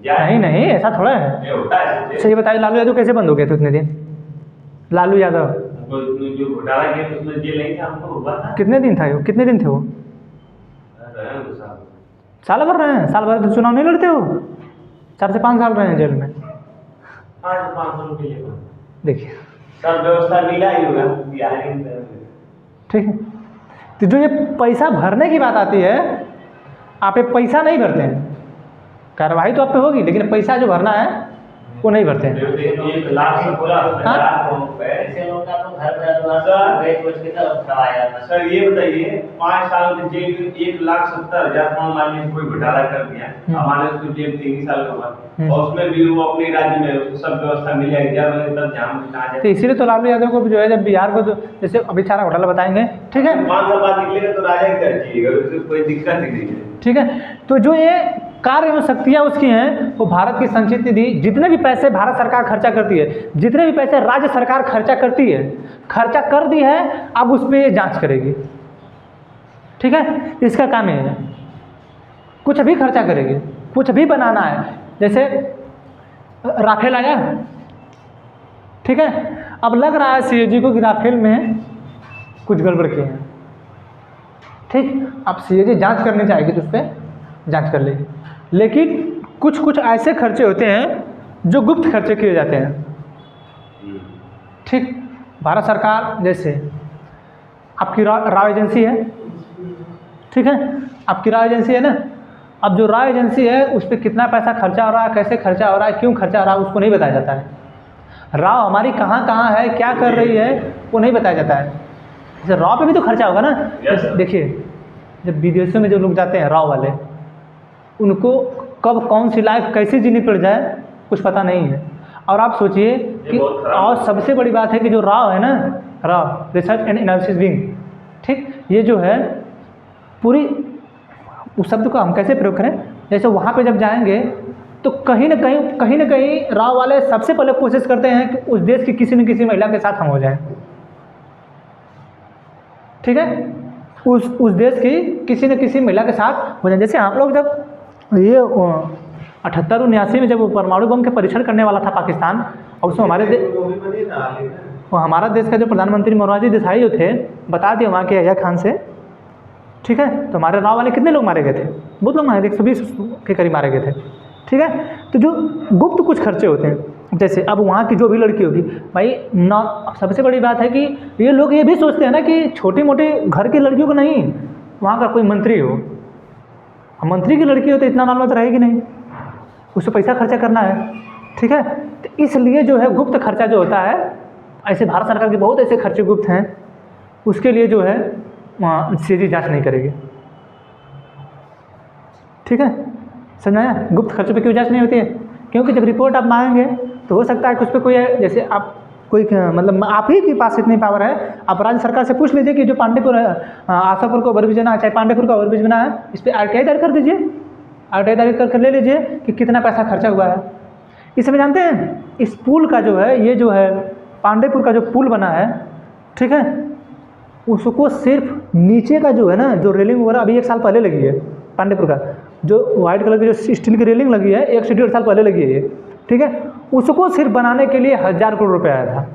नहीं नहीं, ऐसा थोड़ा है। ये होता है सही बताइए, लालू यादव कैसे बंद हो गए थे उतने दिन? लालू यादव जो घोटाला किया उसमें जेल नहीं था, हमको हुआ था। कितने दिन था वो, कितने दिन थे वो? साल भर रहे हैं, साल भर तो चुनाव नहीं लड़ते हो, 4 से 5 साल रहे हैं जेल में। 500 रुपये देखिए, सब व्यवस्था मिला ही होगा बिहार में, ठीक है। तो जो ये पैसा भरने की बात आती है, आप ये पैसा नहीं भरते हैं, कार्रवाई तो आप पे होगी लेकिन पैसा जो भरना है वो नहीं भरते हैं। 1,70,000 ऐसे लोग का तो घर बेच के तरफ करवाया था। सर ये बताइए 5 साल के जेल 1,70,000 का मान लीजिए कोई घोटाला कर दिया, हमारे उसको जेल 3 साल का हुआ और उसमें भी वो अपने राज्य में उसको सब व्यवस्था मिल जाएगी, जब मिले तब जाम कहाँ जाए। तो इसीलिए तो लालू यादव को जो है जब बिहार को तो जैसे अभी सारा घोटाला बताएंगे, ठीक है, 5 साल बाद निकलेगा तो राजा की तरजीह, उससे कोई दिक्कत ही नहीं है, ठीक है। तो जो ये कार्य एवं शक्तियाँ उसकी हैं, वो भारत की संचित निधि, जितने भी पैसे भारत सरकार खर्चा करती है, जितने भी पैसे राज्य सरकार खर्चा करती है, खर्चा कर दी है, अब उस पर जांच करेगी, ठीक है। इसका काम ये है, कुछ भी खर्चा करेगी, कुछ भी बनाना है। जैसे राफेल आया, ठीक है, अब लग रहा है CAG को कि राफेल में कुछ गड़बड़ किए हैं, ठीक। अब CAG जांच करनी चाहेगी तो उस पर जांच कर लेगी, लेकिन कुछ कुछ ऐसे खर्चे होते हैं जो गुप्त खर्चे किए जाते हैं, ठीक। भारत सरकार जैसे आपकी राव एजेंसी है, ठीक है, आपकी राव एजेंसी है ना, अब जो राव एजेंसी है उस पर कितना पैसा खर्चा हो रहा है, कैसे खर्चा हो रहा है, क्यों खर्चा हो रहा है, उसको नहीं बताया जाता है। राव हमारी कहाँ कहाँ है, क्या कर रही है, वो नहीं बताया जाता है। जैसे राव पे भी तो खर्चा होगा ना। देखिए, जब विदेशों में जो लोग जाते हैं राव वाले, उनको कब कौन सी लाइफ कैसे जीनी पड़ जाए कुछ पता नहीं है। और आप सोचिए कि और सबसे बड़ी बात है कि जो राव है ना, Rao research and analysis wing, ठीक, ये जो है पूरी, उस शब्द को हम कैसे प्रयोग करें, जैसे वहाँ पे जब जाएंगे तो कहीं ना कहीं राव वाले सबसे पहले कोशिश करते हैं कि उस देश की किसी न किसी महिला के साथ हम हो जाएं, ठीक है, उस देश की किसी न किसी महिला के साथ हो जाए। जैसे हम लोग जब ये 78-79 में जब वो परमाणु बम के परीक्षण करने वाला था पाकिस्तान, और उसमें हमारा देश का जो प्रधानमंत्री मोरारजी देसाई जो थे, बता दिए वहाँ के यहिया खान से, ठीक है। तो हमारे राव वाले कितने लोग मारे गए थे, बहुत लोग मारे, 120 के करीब मारे गए थे, ठीक है। तो जो गुप्त कुछ खर्चे होते हैं, जैसे अब वहाँ की जो भी लड़की होगी भाई, सबसे बड़ी बात है कि ये लोग ये भी सोचते हैं ना कि छोटी मोटी घर की लड़कियों को नहीं, वहाँ का कोई मंत्री हो, मंत्री की लड़की हो तो इतना नॉर्मल तो रहेगी नहीं, उससे पैसा खर्चा करना है, ठीक है। तो इसलिए जो है गुप्त खर्चा जो होता है, ऐसे भारत सरकार के बहुत ऐसे खर्चे गुप्त हैं, उसके लिए जो है CAG जांच नहीं करेगी, ठीक है, समझाया। गुप्त खर्चों पे क्यों जांच नहीं होती है? क्योंकि जब रिपोर्ट आप मांगेंगे तो हो सकता है कि उस पर कोई, जैसे आप कोई मतलब आप ही के पास इतनी पावर है, आप राज्य सरकार से पूछ लीजिए कि जो पांडेपुर आशापुर को ओवरब्रिज बना है, चाहे पांडेपुर का ओवरब्रिज बना है, इस पर RTI दायर कर दीजिए, RTI दायर कर ले लीजिए कि कितना पैसा खर्चा हुआ है। इस समय जानते हैं इस पुल का जो है, ये जो है पांडेपुर का जो पुल बना है, ठीक है, उसको सिर्फ नीचे का जो है ना, जो रेलिंग वगैरह अभी 1 साल पहले लगी है, पांडेपुर का जो वाइट कलर की जो स्टील की रेलिंग लगी है, 1 से 1.5 साल पहले लगी है ये, ठीक है, उसको सिर्फ बनाने के लिए 1000 करोड़ रुपये आया था,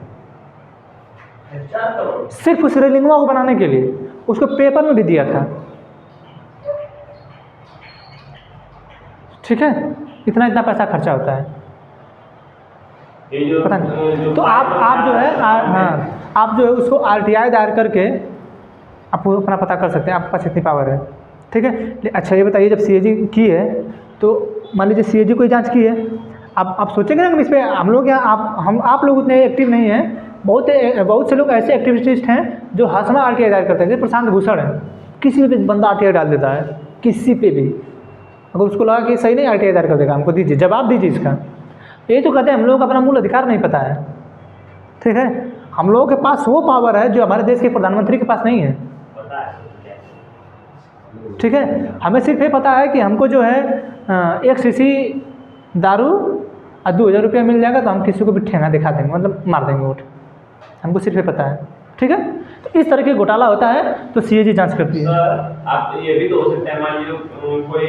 सिर्फ उस रेलिंगवा को बनाने के लिए, उसको पेपर में भी दिया था, ठीक है। इतना पैसा खर्चा होता है, पता नहीं। तो आप जो है हाँ, आप जो है उसको RTI दायर करके आप वो अपना पता कर सकते हैं, आपके पास इतनी पावर है, ठीक है। अच्छा ये बताइए, जब CAG की है तो मान लीजिए CAG कोई जांच की है, आप सोचेंगे ना कि इस पर हम लोग या आप लोग उतने एक्टिव नहीं हैं। बहुत से लोग ऐसे एक्टिविस्ट हैं जो हंसना RTI दायर करते हैं, जैसे प्रशांत भूषण है, किसी भी बंदा RTI डाल देता है, किसी पे भी। अगर उसको लगा कि सही नहीं RTI दायर कर देगा, हमको दीजिए, जवाब दीजिए इसका। ये तो कहते हैं हम लोग को अपना मूल अधिकार नहीं पता है, ठीक है। हम लोगों के पास वो पावर है जो हमारे देश के प्रधानमंत्री के पास नहीं है, ठीक है। हमें सिर्फ ये पता है कि हमको जो है 1 शीशी दारू और 2000 रुपया मिल जाएगा तो हम किसी को भी ठेंगा दिखा देंगे, मतलब मार देंगे वोट, हमको सिर्फ ये पता है, ठीक है। तो इस तरह के घोटाला होता है तो CAG जांच करती है। सर आप ये भी तो हो सकता है, मान लीजिए कोई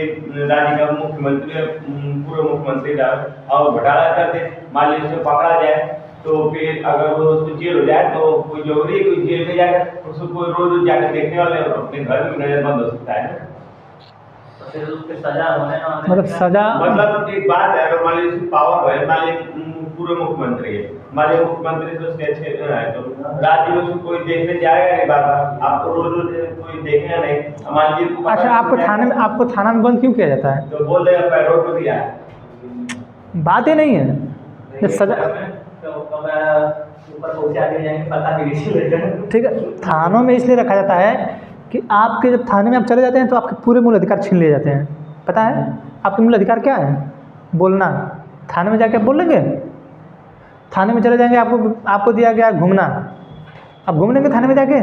राज्य का मुख्यमंत्री पूर्व मुख्यमंत्री रहा और घोटाला कर दे, मान लीजिए उसे पकड़ा जाए तो फिर अगर वो उसको जेल हो जाए तो कोई जरूरी है कोई जेल में जाकर उसको कोई रोज जाकर देखने वाले अपने घर में नजरबंद हो सकता है। तो फिर उसके सजा होने ना होने मतलब सजा, मतलब एक बात है, अगर मान लीजिए उसकी पावर है, मान लीजिए पूर्व मुख्यमंत्री है, मान लीजिए मुख्यमंत्री तो उसके अच्छे है तो राज्य में उसको कोई देखने जाएगा नहीं, बात आपको रोज रोज कोई देखेगा नहीं, मान लीजिए। अच्छा आपको थाना में बंद क्यों किया जाता है? तो बोल देगा पैरोल को दिया, बात ही नहीं है, जब सजा, ऊपर पहुंचा दिए जाएंगे, पता भी नहीं चलेगा। ठीक है। थानों में इसलिए रखा जाता है कि आपके जब थाने में आप चले जाते हैं तो आपके पूरे मूल अधिकार छीन लिए जाते हैं। पता है आपके मूल अधिकार क्या है? बोलना। थाने में जाके आप बोल लेंगे? थाने में चले जाएंगे, आपको दिया गया है घूमना, आप घूम लेंगे थाने में जाके?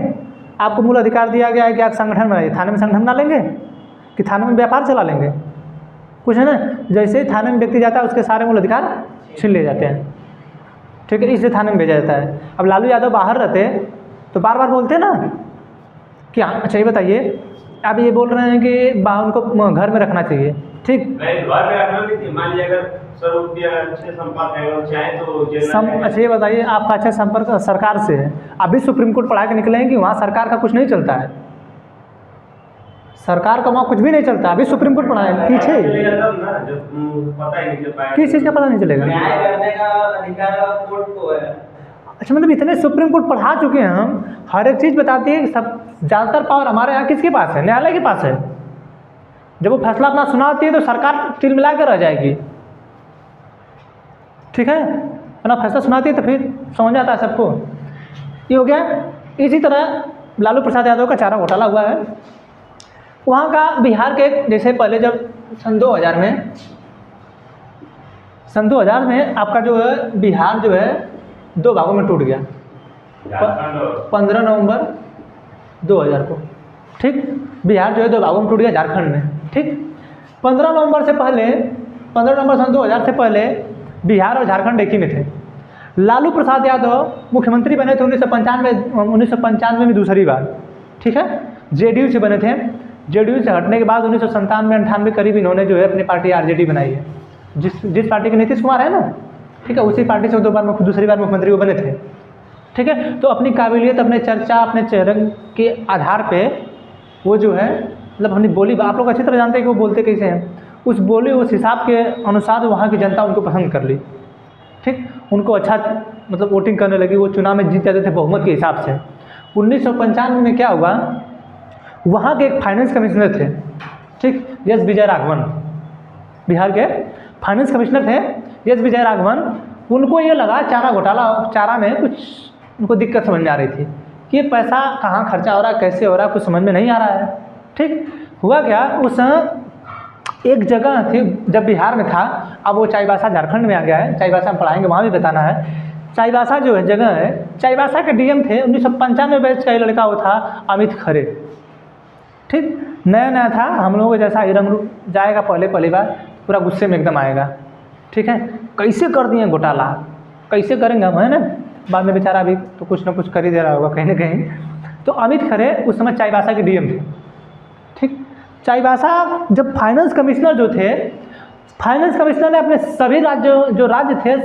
आपको मूल अधिकार दिया गया है कि आप संगठन बनाइए, थाने में संगठन बना लेंगे कि थाने में व्यापार चला लेंगे? कुछ है ना, जैसे ही थाने में व्यक्ति जाता है उसके सारे मूल अधिकार छीन लिए जाते हैं, ठीक है। इसलिए थाने में भेजा जाता है। अब लालू यादव बाहर रहते तो बार बार बोलते ना कि हाँ। अच्छा ये बताइए, आप ये बोल रहे हैं कि उनको घर में रखना चाहिए, ठीक। नहीं घर में रखना नहीं, मान लीजिए अगर सर उनके अच्छे संपर्क है और चाहे तो जेल। अच्छा ये बताइए, आपका अच्छा संपर्क सरकार से है, अभी सुप्रीम कोर्ट पढ़ा के निकले हैं कि वहाँ सरकार का कुछ नहीं चलता है, सरकार का वहाँ कुछ भी नहीं चलता, अभी सुप्रीम कोर्ट पढ़ा है पीछे। पता ही नहीं चल पाएगा, किस चीज़ का पता नहीं चलेगा? न्याय करने का अधिकार कोर्ट को है। अच्छा मतलब इतने सुप्रीम कोर्ट पढ़ा चुके हैं हम, हर एक चीज़ बताती है कि सब ज़्यादातर पावर हमारे यहाँ किसके पास है? न्यायालय के पास है। जब वो फैसला अपना सुनाती है तो सरकार तिलमिला कर रह जाएगी, ठीक है। अपना फैसला सुनाती है तो फिर समझ आता है सबको। ये हो गया। इसी तरह लालू प्रसाद यादव का चारा घोटाला हुआ है। वहाँ का बिहार के, जैसे पहले जब सन 2000 में आपका जो है बिहार जो है 2 भागों में टूट गया, 15 नवंबर 2000 को, ठीक। बिहार जो है 2 भागों में टूट गया झारखंड में, ठीक। 15 नवंबर सन 2000 से पहले बिहार और झारखंड एक ही में थे। लालू प्रसाद यादव मुख्यमंत्री बने थे 1995 में दूसरी बार, ठीक है। JDU से बने थे। JDU से हटने के बाद 1997-98 करीब इन्होंने जो है अपनी पार्टी RJD बनाई है, जिस पार्टी के नीतीश कुमार है ना, ठीक है, उसी पार्टी से दूसरी बार मुख्यमंत्री वो बने थे, ठीक है। तो अपनी काबिलियत, अपने चर्चा, अपने चेहरे के आधार पे वो जो है मतलब अपनी बोली, आप लोग अच्छी तरह जानते हैं कि वो बोलते कैसे हैं, उस हिसाब के अनुसार वहाँ की जनता उनको पसंद कर ली, ठीक। उनको अच्छा मतलब वोटिंग करने लगी, वो चुनाव में जीत जाते थे बहुमत के हिसाब से। 1995 में क्या हुआ, वहाँ के एक फाइनेंस कमिश्नर थे, ठीक, एस विजय राघवन, बिहार के फाइनेंस कमिश्नर थे एस विजय राघवन। उनको ये लगा चारा में कुछ उनको दिक्कत समझ में आ रही थी कि ये पैसा कहाँ खर्चा हो रहा है, कैसे हो रहा है, कुछ समझ में नहीं आ रहा है, ठीक। हुआ क्या, उस एक जगह थी जब बिहार में था, अब वो चाईबासा झारखंड में आ गया है, चाईबासा में पढ़ाएंगे, वहाँ भी बताना है। चाईबासा जो है जगह है, चाईबासा के DM थे 1995 बैच का ये लड़का, वो था अमित खरे, ठीक। नया था, हम लोगों को जैसा ही रंग जाएगा पहली बार पूरा गुस्से में एकदम आएगा, ठीक है। कैसे कर दिए घोटाला, कैसे करेंगे हम, है ना। बाद में बेचारा अभी तो कुछ ना कुछ कर ही दे रहा होगा कहीं ना कहीं। तो अमित खरे उस समय चाईबासा के DM थे, ठीक। चाईबासा जब फाइनेंस कमिश्नर जो थे, फाइनेंस कमिश्नर ने अपने सभी राज्य थे,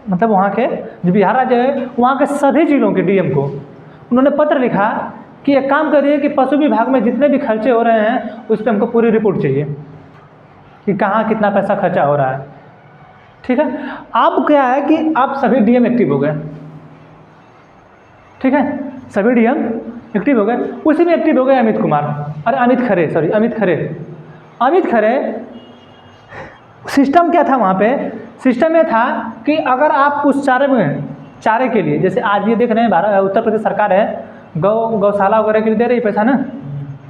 मतलब वहाँ के जो बिहार राज्य है, वहाँ के सभी जिलों के DM को उन्होंने पत्र लिखा कि एक काम करिए कि पशु विभाग में जितने भी खर्चे हो रहे हैं उस पर हमको पूरी रिपोर्ट चाहिए कि कहाँ कितना पैसा खर्चा हो रहा है, ठीक है। अब क्या है कि अब सभी DM एक्टिव हो गए, ठीक है। सभी DM एक्टिव हो गए। उसी में एक्टिव हो गए अमित कुमार, अरे अमित खरे, सॉरी अमित खरे। सिस्टम क्या था वहाँ पे? सिस्टम ये था कि अगर आप उस चारे के लिए, जैसे आज ये देख रहे हैं उत्तर प्रदेश सरकार है गौशाला वगैरह के लिए दे रही है पैसा ना,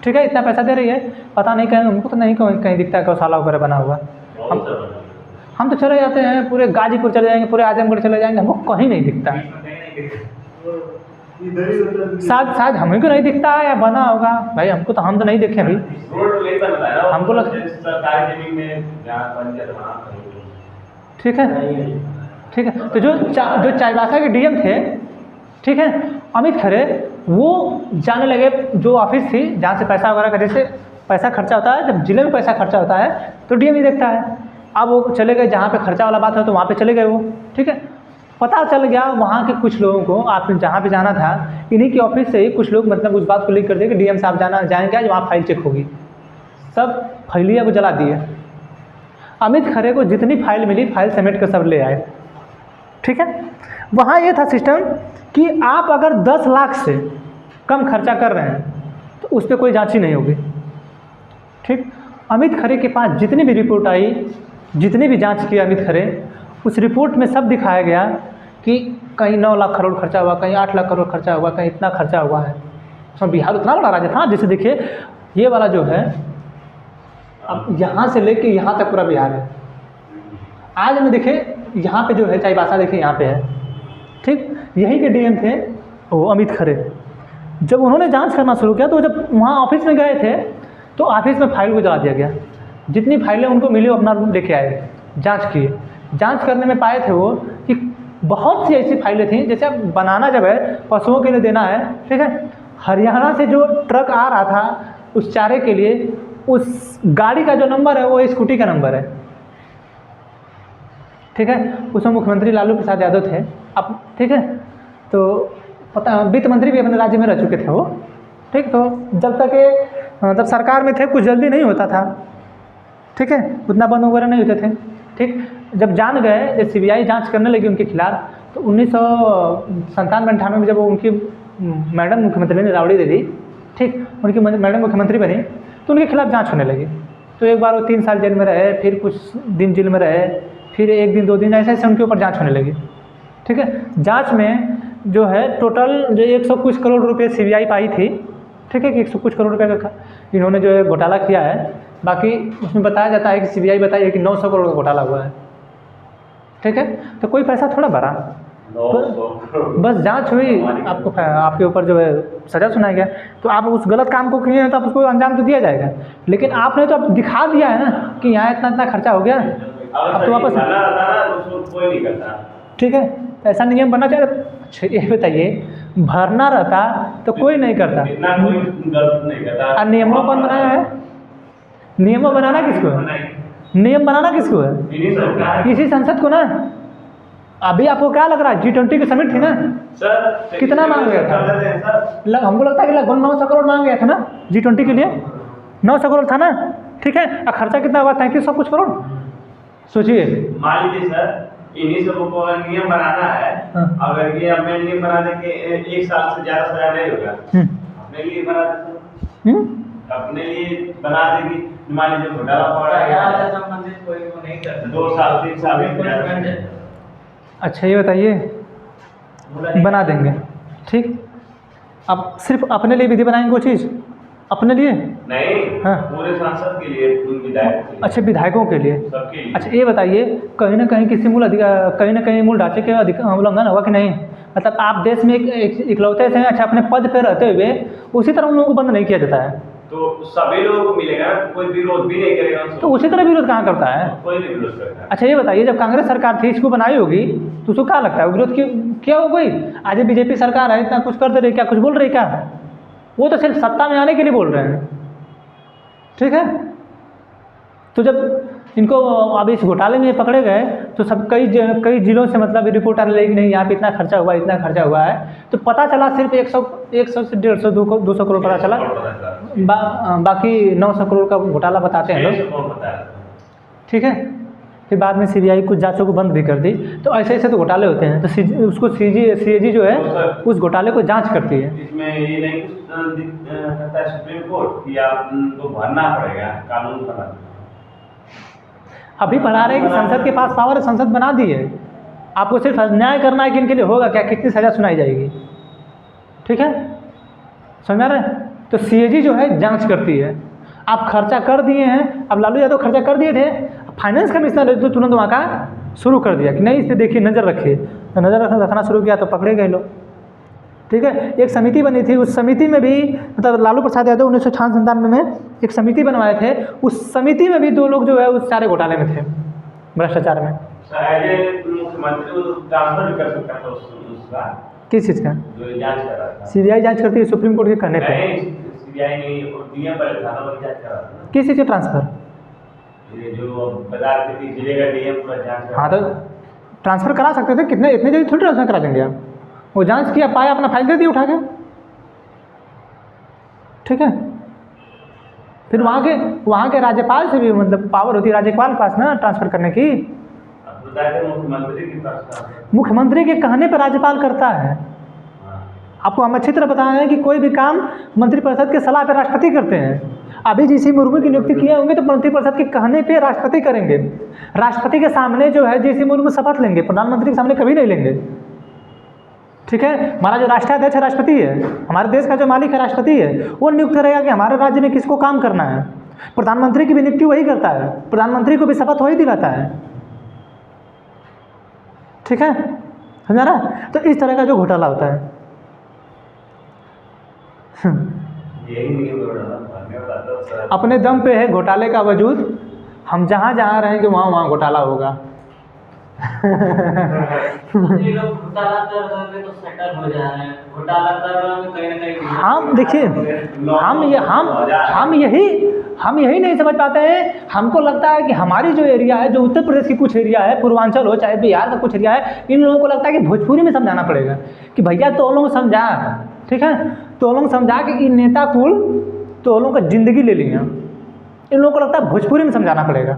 ठीक है, इतना पैसा दे रही है, पता नहीं कहीं उनको तो नहीं कहीं दिखता है गौशाला वगैरह बना हुआ। हम तो चले जाते हैं, पूरे गाजीपुर चले जाएंगे, पूरे आजमगढ़ चले जाएंगे, हमको कहीं नहीं दिखता। शायद हमें को नहीं दिखता है या बना होगा भाई, हमको तो हम तो नहीं देखे अभी। हमको सरकारी जमीन में जहाँ बन गया था वहाँ ठीक है। तो जो चाईबासा के डीएम थे, ठीक है, अमित खरे, वो जाने लगे जो ऑफिस थी जहाँ से पैसा वगैरह का, जैसे पैसा खर्चा होता है, जब जिले में पैसा खर्चा होता है तो डीएम ही देखता है। अब वो चले गए जहाँ पे खर्चा वाला बात है, तो वहाँ पे चले गए वो, ठीक है। पता चल गया वहाँ के कुछ लोगों को, आपने जहाँ पे जाना था, इन्हीं के ऑफिस से ही कुछ लोग मतलब उस बात को लीक कर दिए कि डीएम साहब जाएंगे आज, वहाँ फाइल चेक होगी। सब फाइलिया को जला दिए। अमित खरे को जितनी फाइल मिली, फाइल समेट कर सब ले आए, ठीक है। वहाँ ये था सिस्टम कि आप अगर 10 लाख से कम खर्चा कर रहे हैं तो उस पर कोई जांच ही नहीं होगी, ठीक। अमित खरे के पास जितनी भी रिपोर्ट आई, जितनी भी जांच की अमित खरे, उस रिपोर्ट में सब दिखाया गया कि कहीं 9 लाख करोड़ खर्चा हुआ, कहीं 8 लाख करोड़ खर्चा हुआ, कहीं इतना खर्चा हुआ है। उसमें बिहार उतना बड़ा राज्य था, जैसे देखिए ये वाला जो है, अब यहाँ से लेके यहाँ तक पूरा बिहार है। आज में देखिए यहाँ पे जो है चाईबासा, देखिए यहाँ पे है, ठीक। यही के डीएम थे वो अमित खरे। जब उन्होंने जांच करना शुरू किया तो जब वहाँ ऑफिस में गए थे तो ऑफिस में फाइल को जला दिया गया। जितनी फाइलें उनको मिली वो अपना लेके आए, जांच किए। जांच करने में पाए थे वो कि बहुत सी ऐसी फाइलें थी, जैसे अब बनाना जब है पशुओं के लिए देना है, ठीक है, हरियाणा से जो ट्रक आ रहा था उस चारे के लिए, उस गाड़ी का जो नंबर है वो स्कूटी का नंबर है, ठीक है। उसमें मुख्यमंत्री लालू प्रसाद यादव थे अब, ठीक है। तो पता, वित्त मंत्री भी अपने राज्य में रह चुके थे वो, ठीक। तो जब तक मतलब सरकार में थे कुछ जल्दी नहीं होता था, ठीक है, उतना बंद वगैरह नहीं होते थे, ठीक। जब जान गए, जब सीबीआई जांच करने लगी उनके खिलाफ, तो 1997-98 में जब उनकी मैडम मुख्यमंत्री ने राबड़ी दे दी, ठीक, उनकी मैडम मुख्यमंत्री बनी, तो उनके खिलाफ जांच होने लगी। तो एक बार वो 3 साल जेल में रहे, फिर कुछ दिन जेल में रहे, फिर 1 दिन 2 दिन, ऐसे ऐसे उनके ऊपर जांच होने लगी, ठीक है। जांच में जो है टोटल जो 100 कुछ करोड़ रुपए सीबीआई पाई थी, ठीक है, कि 100 कुछ करोड़ रुपए का इन्होंने जो है घोटाला किया है। बाकी उसमें बताया जाता है कि सीबीआई बताई है कि 900 करोड़ का घोटाला हुआ है, ठीक है। तो कोई पैसा थोड़ा भरा, तो बस जांच हुई, आपको आपके ऊपर जो है सज़ा सुनाया गया। तो आप उस गलत काम को किए हैं तो आप उसको अंजाम तो दिया जाएगा, लेकिन आपने तो अब दिखा दिया है ना कि यहाँ इतना इतना खर्चा हो गया, अब तो वापस कोई नहीं करता, ठीक है। ऐसा नियम बनना चाहिए। अच्छा ये बताइए, भरना रहता तो कोई नहीं करता, इतना कोई गलत नहीं करता। और नियमों कौन बनाया है? नियमों बनाना किसको है? नियम बनाना किसको है? इसी संसद को ना। अभी आपको क्या लग रहा है, G20 की समिट थी ना सर, कितना मांग गया था? हमको लगता है कि लगभग 900 करोड़ मांग गया था ना G20 के लिए, 900 करोड़ था ना, ठीक है। और खर्चा कितना हुआ? 3300 कुछ करोड़। सोचिए, मान लीजिए सर, इन्हीं सबको को अगर नियम बनाना है, अगर ये अपने नियम बना दे के 1 साल से ज़्यादा सजा नहीं होगा, अपने लिए बना दे, अपने लिए बना देगी। मान लीजिए घोटाला पड़ा है, संबंधित कोई को नहीं करता, 2 साल 3 साल। अच्छा ये बताइए, बना देंगे, ठीक। अब सिर्फ अपने लिए विधि बनाएंगे वो चीज़, अपने लिए नहीं, हाँ। पूरे सांसद के लिए, विधायकों के लिए। अच्छा विधायकों के लिए, सबके लिए। अच्छा ये बताइए, कहीं ना कहीं किसी कहीं ना कहीं मूल ढांचे के उल्लंघन हुआ कि नहीं? मतलब आप देश में इकलौते से, अच्छा अपने पद पर रहते हुए उसी तरह उन लोगों को बंद नहीं किया जाता है, तो सभी लोगों को मिलेगा, कोई विरोध भी नहीं करेगा उनको। तो उसी तरह विरोध कहाँ करता है? कोई नहीं विरोध करता। अच्छा ये बताइए, जब कांग्रेस सरकार थी इसको बनाई होगी तो उसको क्या लगता है विरोध क्या हो गई? आज बीजेपी सरकार है, इतना कुछ कर दे रही, क्या कुछ बोल रही क्या? वो तो सिर्फ सत्ता में आने के लिए बोल रहे हैं, ठीक है। तो जब इनको अब इस घोटाले में पकड़े गए तो सब कई जिलों से मतलब रिपोर्ट आ रही कि नहीं यहाँ पे इतना खर्चा हुआ, इतना खर्चा हुआ है, तो पता चला सिर्फ 100 से 150 200 करोड़ पता चला, बाकी 900 करोड़ का घोटाला बताते हैं लोग, ठीक है। फिर बाद में सीबीआई कुछ जांचों को बंद भी कर दी। तो ऐसे ऐसे तो घोटाले होते हैं। तो उसको सीएजी जो है उस घोटाले को जांच करती है। इसमें ये नहीं कुछ कहता है सुप्रीम कोर्ट कि आपको भरना पड़ेगा कानून बना। अभी पढ़ा रहे हैं कि संसद के पास पावर है, संसद बना दी है, आपको सिर्फ न्याय करना है कि इनके लिए होगा क्या, कितनी सज़ा सुनाई जाएगी। ठीक है, समझ रहे हैं? तो सीएजी जो है जांच करती है। आप खर्चा कर दिए हैं, अब लालू यादव खर्चा कर दिए थे, फाइनेंस कमिश्नर तो तुरंत वहाँ का शुरू कर दिया कि नहीं इस पर देखिए, नज़र रखिए। तो नज़र रखना शुरू किया तो पकड़े गए लोग। ठीक है, एक समिति बनी थी, उस समिति में भी मतलब लालू प्रसाद यादव 1996-97 में एक समिति बनवाए थे। उस समिति में भी 2 लोग जो है उस सारे घोटाले में थे, भ्रष्टाचार में। मुख्यमंत्री को ट्रांसफर भी कर सकता था उसका। किस चीज़ का? जो जांच कर रहा था। सीबीआई जांच करती है सुप्रीम कोर्ट के कहने पे। सीबीआई नहीं, डीएम पर था ना, वो जांच कर रहा था। किस चीज़ का ट्रांसफ़र? ये जो बता रहे थे जिले का डीएम पूरा जांच कर। हाँ, तो ट्रांसफ़र करा सकते थे, कितने इतने जल्दी थोड़ी ट्रांसफ़र करा देंगे आप। वो जांच किया, पाया, अपना फाइल दे दी उठा के। ठीक है, फिर वहाँ के राज्यपाल से भी मतलब पावर होती है राज्यपाल के पास ना ट्रांसफ़र करने की। मुख्यमंत्री के पास, मुख्यमंत्री के कहने पर राज्यपाल करता है। आपको हम अच्छी तरह बताए हैं कि कोई भी काम मंत्रिपरिषद के सलाह पर राष्ट्रपति करते हैं। अभी जीसी मुर्मू की नियुक्ति किए होंगे तो मंत्रिपरिषद के कहने पे राष्ट्रपति करेंगे। राष्ट्रपति के सामने जो है जीसी मुर्मू शपथ लेंगे, प्रधानमंत्री के सामने कभी नहीं लेंगे। ठीक है, हमारा जो राष्ट्राध्यक्ष है राष्ट्रपति है, हमारे देश का जो मालिक है राष्ट्रपति है, वो नियुक्त करेगा कि हमारे राज्य में किसको काम करना है। प्रधानमंत्री की भी नियुक्ति वही करता है, प्रधानमंत्री को भी शपथ वही दिलाता है। ठीक है, समझा ना? तो इस तरह का जो घोटाला होता है अपने दम पे है घोटाले का वजूद। हम जहाँ जहाँ रहेंगे वहाँ वहाँ घोटाला होगा। ये लोग घोटाला कर रहे हैं तो सेटल हो जा रहे हैं, घोटाला कर रहे हैं कहीं ना कहीं। हम देखिए, हम यही नहीं समझ पाते हैं। हमको लगता है कि हमारी जो एरिया है, जो उत्तर प्रदेश की कुछ एरिया है, पूर्वांचल हो चाहे बिहार का कुछ एरिया है, इन लोगों को लगता है कि भोजपुरी में समझाना पड़ेगा कि भैया तो लोग समझा। ठीक है, तो लोग समझा कि इन नेता कुल तो लोगों का ज़िंदगी ले लिया। इन लोगों को लगता है भोजपुरी में समझाना पड़ेगा।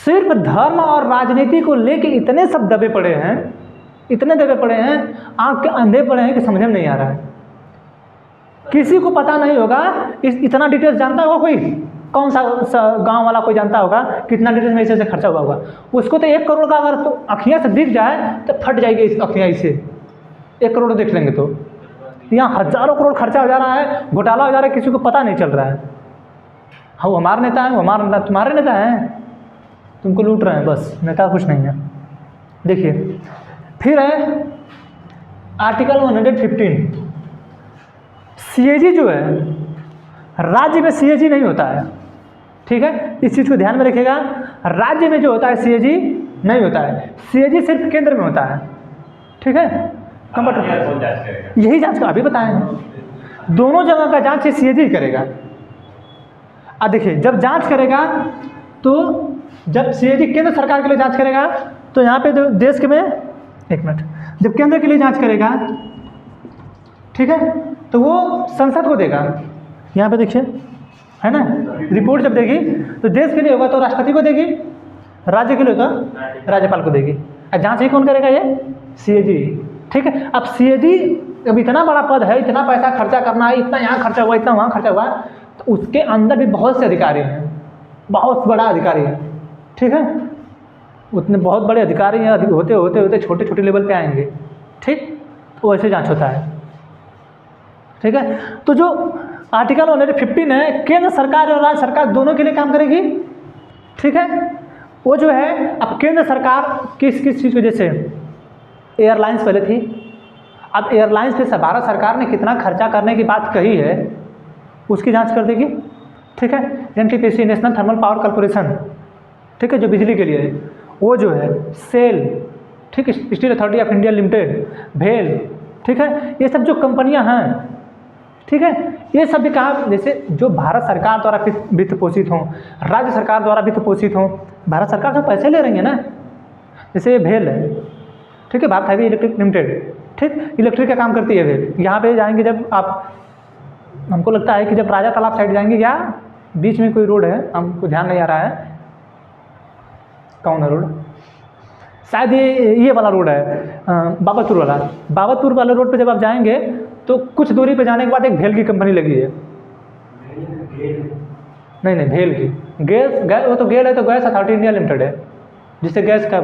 सिर्फ धर्म और राजनीति को लेके इतने सब दबे पड़े हैं, इतने दबे पड़े हैं, आँख के अंधे पड़े हैं कि समझ में नहीं आ रहा है। किसी को पता नहीं होगा, इतना डिटेल्स जानता होगा कोई? कौन सा गांव वाला कोई जानता होगा कितना डिटेल्स में ऐसे खर्चा हुआ होगा? उसको तो 1 करोड़ का अगर तो अखियाँ से दिख जाए तो फट जाएगी इस अखियाँ इसे। 1 करोड़ देख लेंगे तो यहाँ हज़ारों करोड़ खर्चा हो जा रहा है, घोटाला हो जा रहा है, किसी को पता नहीं चल रहा है। हाँ, वो हमारे नेता हैं, वो हमारे नेता, तुम्हारे नेता हैं, तुमको लूट रहे हैं बस, नेता कुछ नहीं है। देखिए, फिर है आर्टिकल 115। सीएजी जो है, राज्य में सीएजी नहीं होता है। ठीक है, इस चीज़ को ध्यान में रखिएगा। राज्य में जो होता है सीएजी नहीं होता है, सीएजी सिर्फ केंद्र में होता है। ठीक है, कंप्यूटर यही जांच का अभी बताए हैं, दोनों जगह का जांच सीएजी करेगा। अब देखिए, जब जांच करेगा तो जब सीएजी केंद्र सरकार के लिए जांच करेगा तो यहाँ पे देश के में 1 मिनट, जब केंद्र के लिए जांच करेगा, ठीक है, तो वो संसद को देगा। यहाँ पे देखिए, है ना, रिपोर्ट जब देगी तो देश के लिए होगा तो राष्ट्रपति को देगी, राज्य के लिए होगा राज्यपाल को देगी। और जांच ही कौन करेगा? ये सीएजी। ठीक है, अब सीएजी अब इतना बड़ा पद है, इतना पैसा खर्चा करना है, इतना यहाँ खर्चा हुआ, इतना वहाँ खर्चा हुआ, तो उसके अंदर भी बहुत से अधिकारी हैं, बहुत बड़ा अधिकारी है। ठीक है, उतने बहुत बड़े अधिकारी हैं, होते होते होते छोटे छोटे लेवल पे आएंगे। ठीक, तो वैसे जांच होता है। ठीक है, तो जो आर्टिकल 115 है, केंद्र सरकार और राज्य सरकार दोनों के लिए काम करेगी। ठीक है, वो जो है, अब केंद्र सरकार किस किस चीज़ की वजह से, एयरलाइंस पहले थी, अब एयरलाइंस पे भारत सरकार ने कितना खर्चा करने की बात कही है उसकी जांच कर देगी। ठीक है, NTPC, national thermal power corporation, ठीक है, जो बिजली के लिए है, वो जो है सेल, ठीक है, steel authority of India limited, भेल, ठीक है, ये सब जो कंपनियां हैं, ठीक है, ये सब भी कहा, जैसे जो भारत सरकार द्वारा वित्त पोषित हों, राज्य सरकार द्वारा वित्त पोषित हों, भारत सरकार से पैसे ले रही है ना। जैसे ये भेल है, ठीक है, भारत हैवी इलेक्ट्रिक लिमिटेड, ठीक, इलेक्ट्रिक का काम करती है भेल। यहाँ पे जाएंगे जब आप, हमको लगता है कि जब राजा तालाब साइड जाएंगे, या बीच में कोई रोड है, हमको ध्यान नहीं आ रहा है, कौन है रोड, शायद ये वाला रोड है, बाबतपुर वाला। बाबतपुर वाले रोड पे जब आप जाएंगे तो कुछ दूरी पे जाने के बाद एक भेल की कंपनी लगी है। नहीं भेल की गैस वो तो गेल है, तो गैस अथॉरिटी इंडिया लिमिटेड है, जिससे गैस का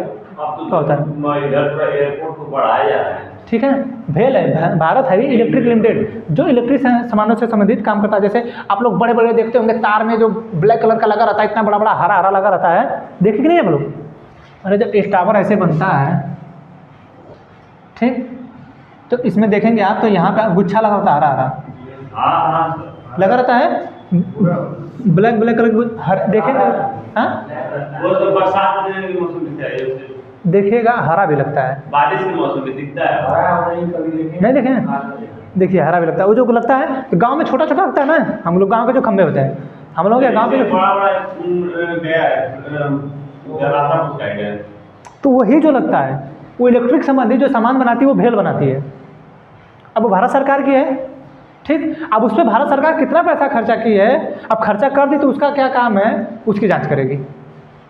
होता है। इधर एयरपोर्ट को बढ़ाया जा रहा है। ठीक है, भेल है भारत हैवी इलेक्ट्रिक लिमिटेड, जो इलेक्ट्रिक सामानों से संबंधित काम करता है। जैसे आप लोग बड़े बड़े देखते होंगे तार में जो ब्लैक कलर का लगा रहता है, इतना बड़ा बड़ा हरा हरा लगा रहता है, देखे कि नहीं आप लोग? अरे जब इस टावर ऐसे बनता है, ठीक, तो इसमें देखेंगे आप तो यहाँ पे गुच्छा लगा होता है हरा हरा हाँ लगा रहता है, ब्लैक ब्लैक कलर हर देखेंगे। हाँ वो तो बरसात के मौसम में दिखता है, देखिएगा हरा भी लगता है, बारिश के मौसम में दिखता है। नहीं देखें, देखिए हरा भी लगता है। वो जो लगता है तो गांव में छोटा छोटा लगता है ना, हम लोग गांव के जो खंभे होते हैं, हम लोग गांव के बड़ा बड़ा गया है, रास्ता साइड है, तो वही जो लगता है वो इलेक्ट्रिक संबंधी जो सामान बनाती है वो भेल बनाती है। अब वो भारत सरकार की है, ठीक। अब उस पर भारत सरकार कितना पैसा खर्चा की है, अब खर्चा कर दी तो उसका क्या काम है, उसकी जांच करेगी,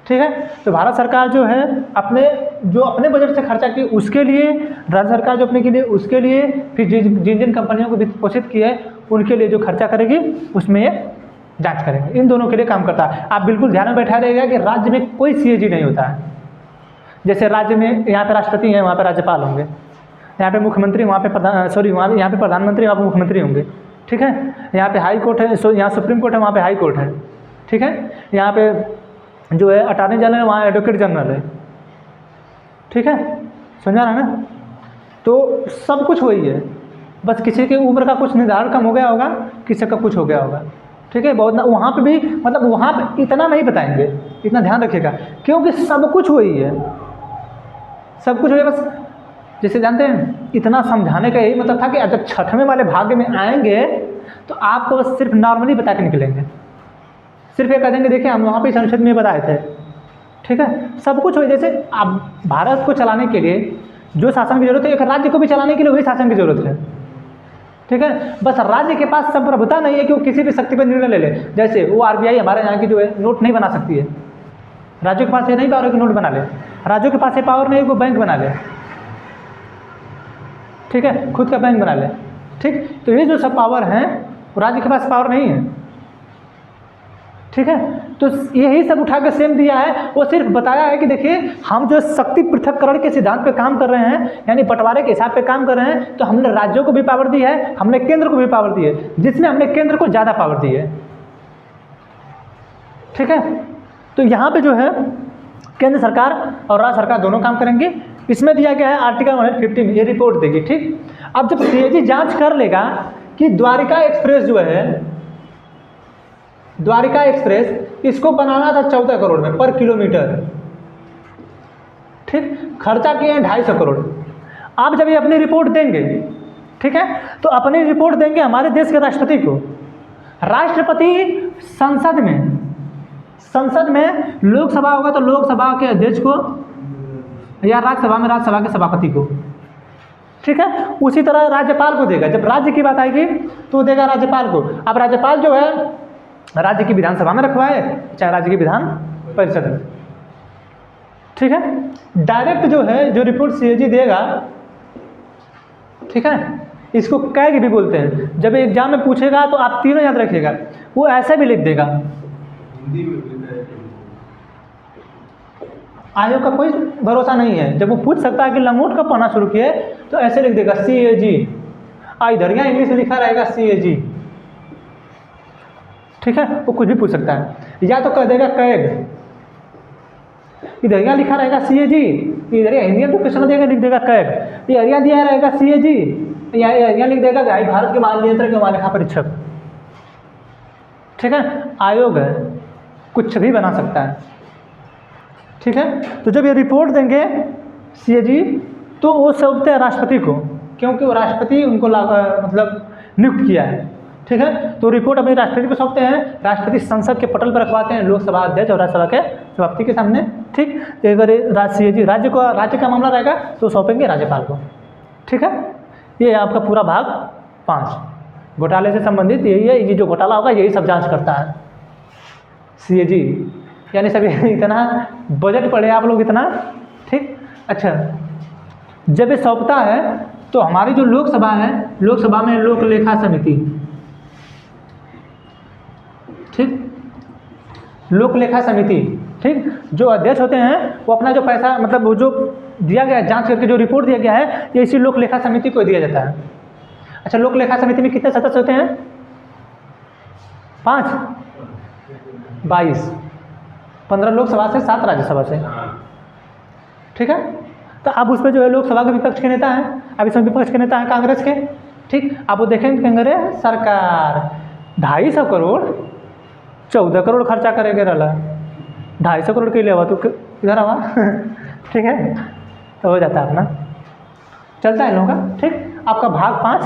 ठीक है। तो भारत सरकार जो है अपने बजट से खर्चा की उसके लिए, राज्य सरकार जो अपने के लिए उसके लिए, फिर जिन जिन कंपनियों को वित्त पोषित की है उनके लिए जो खर्चा करेगी उसमें ये जांच करेंगे। इन दोनों के लिए काम करता है। आप बिल्कुल ध्यान में बैठा रहेगा कि राज्य में कोई CAG नहीं होता है। जैसे राज्य में यहाँ पे राष्ट्रपति हैं, वहाँ पे राज्यपाल होंगे, यहाँ पे मुख्यमंत्री, वहाँ पे यहाँ पे प्रधानमंत्री, वहाँ पे मुख्यमंत्री होंगे, ठीक है। यहाँ पे हाई कोर्ट है, यहाँ सुप्रीम कोर्ट है, वहाँ पे हाई कोर्ट है, ठीक है। यहाँ पे जो है अटॉर्नी जनरल है, वहाँ एडवोकेट जनरल है, ठीक है, समझा रहा है ना। तो सब कुछ वही है, बस किसी की उम्र का कुछ निर्धारण कम हो गया होगा, किसी का कुछ हो गया होगा, ठीक है। बहुत वहाँ पे भी मतलब वहाँ पे इतना नहीं बताएंगे, इतना ध्यान रखिएगा, क्योंकि सब कुछ वही है, सब कुछ वही। बस जैसे जानते हैं, इतना समझाने का यही मतलब था कि जब छठवें वाले भाग में आएंगे तो आपको बस सिर्फ नॉर्मली बता के निकलेंगे, सिर्फ ये कह देंगे देखिए हम वहाँ पे संसद में बताए थे, ठीक है। सब कुछ वही, जैसे अब भारत को चलाने के लिए जो शासन की जरूरत है, एक राज्य को भी चलाने के लिए वही शासन की जरूरत है, ठीक है। बस राज्य के पास संप्रभुता नहीं है कि वो किसी भी शक्ति पर निर्णय ले ले। जैसे वो RBI हमारे यहाँ की जो है नोट नहीं बना सकती है, राज्यों के पास ये नहीं पावर है कि नोट बना ले, राज्यों के पास ये पावर नहीं है कि वो बैंक बना ले, ठीक है, खुद का बैंक बना ले, ठीक। तो ये जो सब पावर हैं वो राज्य के पास पावर नहीं है, ठीक है। तो यही सब उठा के सेम दिया है, वो सिर्फ बताया है कि देखिए हम जो शक्ति पृथक्करण के सिद्धांत पे काम कर रहे हैं, यानी बंटवारे के हिसाब पे काम कर रहे हैं, तो हमने राज्यों को भी पावर दी है, हमने केंद्र को भी पावर दी है, जिसमें हमने केंद्र को ज़्यादा पावर दी है, ठीक है। तो यहाँ पे जो है केंद्र सरकार और राज्य सरकार दोनों काम करेंगे। इसमें दिया गया है आर्टिकल 150 में ये रिपोर्ट देगी, ठीक। अब जब CAG जांच कर लेगा कि द्वारिका एक्सप्रेस जो है, द्वारिका एक्सप्रेस इसको बनाना था 14 करोड़ में पर किलोमीटर, ठीक, खर्चा किए हैं 250 करोड़। आप जब ये अपनी रिपोर्ट देंगे, ठीक है, तो अपनी रिपोर्ट देंगे हमारे देश के राष्ट्रपति को। राष्ट्रपति संसद में लोकसभा होगा तो लोकसभा के अध्यक्ष को, या राज्यसभा में राज्यसभा के सभापति को, ठीक है। उसी तरह राज्यपाल को देगा, जब राज्य की बात आएगी तो देगा राज्यपाल को। अब राज्यपाल जो है राज्य की विधानसभा में रखवाए चाहे राज्य की विधान परिषद में, ठीक है। डायरेक्ट जो है जो रिपोर्ट CAG देगा, ठीक है, इसको कैग भी बोलते हैं। जब एग्जाम में पूछेगा तो आप तीनों याद रखिएगा, वो ऐसे भी लिख देगा, हिंदी में आयोग का कोई भरोसा नहीं है, जब वो पूछ सकता है कि लंगोट कब पढ़ना शुरू किए तो ऐसे लिख देगा CAG, इधर यहाँ इंग्लिश में लिखा रहेगा CAG, ठीक है। वो कुछ भी पूछ सकता है, या तो कह देगा कैग, इधर यहाँ लिखा रहेगा CAG, इधर हिंदी में क्वेश्चन देगा लिख देगा कैग, ये यहाँ दिया रहेगा CAG, यहाँ लिख देगा भारत के महानियंत्रक के महालेखा परीक्षक, ठीक है। आयोग है, कुछ भी बना सकता है, ठीक है। तो जब ये रिपोर्ट देंगे CAG तो वो सौंपते हैं राष्ट्रपति को, क्योंकि वो राष्ट्रपति उनको मतलब नियुक्त किया है, ठीक है। तो रिपोर्ट अपने राष्ट्रपति को सौंपते हैं, राष्ट्रपति संसद के पटल पर रखवाते हैं लोकसभा अध्यक्ष और राज्यसभा के सभापति के सामने, ठीक। तो अगर CAG राज्य का मामला रहेगा तो सौंपेंगे राज्यपाल को, ठीक है। ये आपका पूरा भाग 5 घोटाले से संबंधित यही है। ये जो घोटाला होगा यही सब जांच करता है CAG, यानी सभी इतना बजट पड़े आप लोग इतना, ठीक। अच्छा, जब ये सौंपता है तो हमारी जो लोकसभा है, लोकसभा में लोक लेखा समिति, ठीक, लोक लेखा समिति, ठीक, जो अध्यक्ष होते हैं वो अपना जो पैसा मतलब वो जो दिया गया है जांच करके जो रिपोर्ट दिया गया है ये इसी लोक लेखा समिति को दिया जाता है। अच्छा, लोक लेखा समिति में कितने सदस्य होते हैं? 5, 22, 15 लोकसभा से 7 राज्यसभा से, ठीक है। तो अब उस पर जो है लोकसभा के विपक्ष के नेता हैं, अब इसमें विपक्ष के नेता हैं कांग्रेस के, ठीक। अब वो देखेंगे कहेंगे अरे सरकार 250 करोड़ 14 करोड़ खर्चा करेंगे रला, 250 करोड़ के लिए हुआ तो इधर आवा ठीक है, तो हो जाता है अपना, चलता है लोगों का, ठीक। आपका भाग 5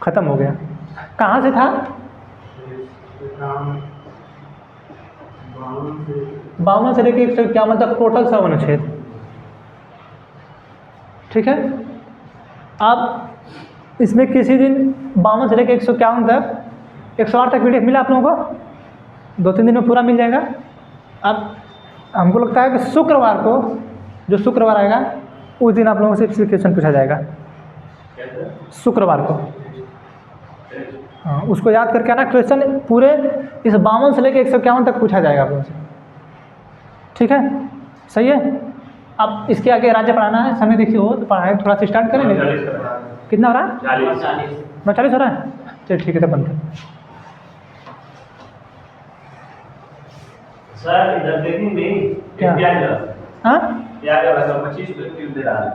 खत्म हो गया। कहाँ से था? 52 से लेकर 151 तक टोटल 7 अनुच्छेद, ठीक है। अब इसमें किसी दिन 52 से लेकर 151 तक 108 तक PDF मिला आप लोगों को, 2-3 दिन में पूरा मिल जाएगा। अब हमको लगता है कि शुक्रवार को, जो शुक्रवार आएगा उस दिन आप लोगों से क्वेश्चन पूछा जाएगा, शुक्रवार को। हाँ, उसको याद करके आना, क्वेश्चन पूरे इस 52 से लेकर 151 तक पूछा जाएगा आप लोगों से, ठीक है, सही है। अब इसके आगे राज्य पढ़ाना है, समय देखिए हो तो पढ़ाए थोड़ा सा स्टार्ट करेंगे। कितना हो रहा है? 49 हो रहा है, चलिए ठीक है तो बंद कर। सर इधर देखेंगे क्या? हाँ, 25 दे रहा है।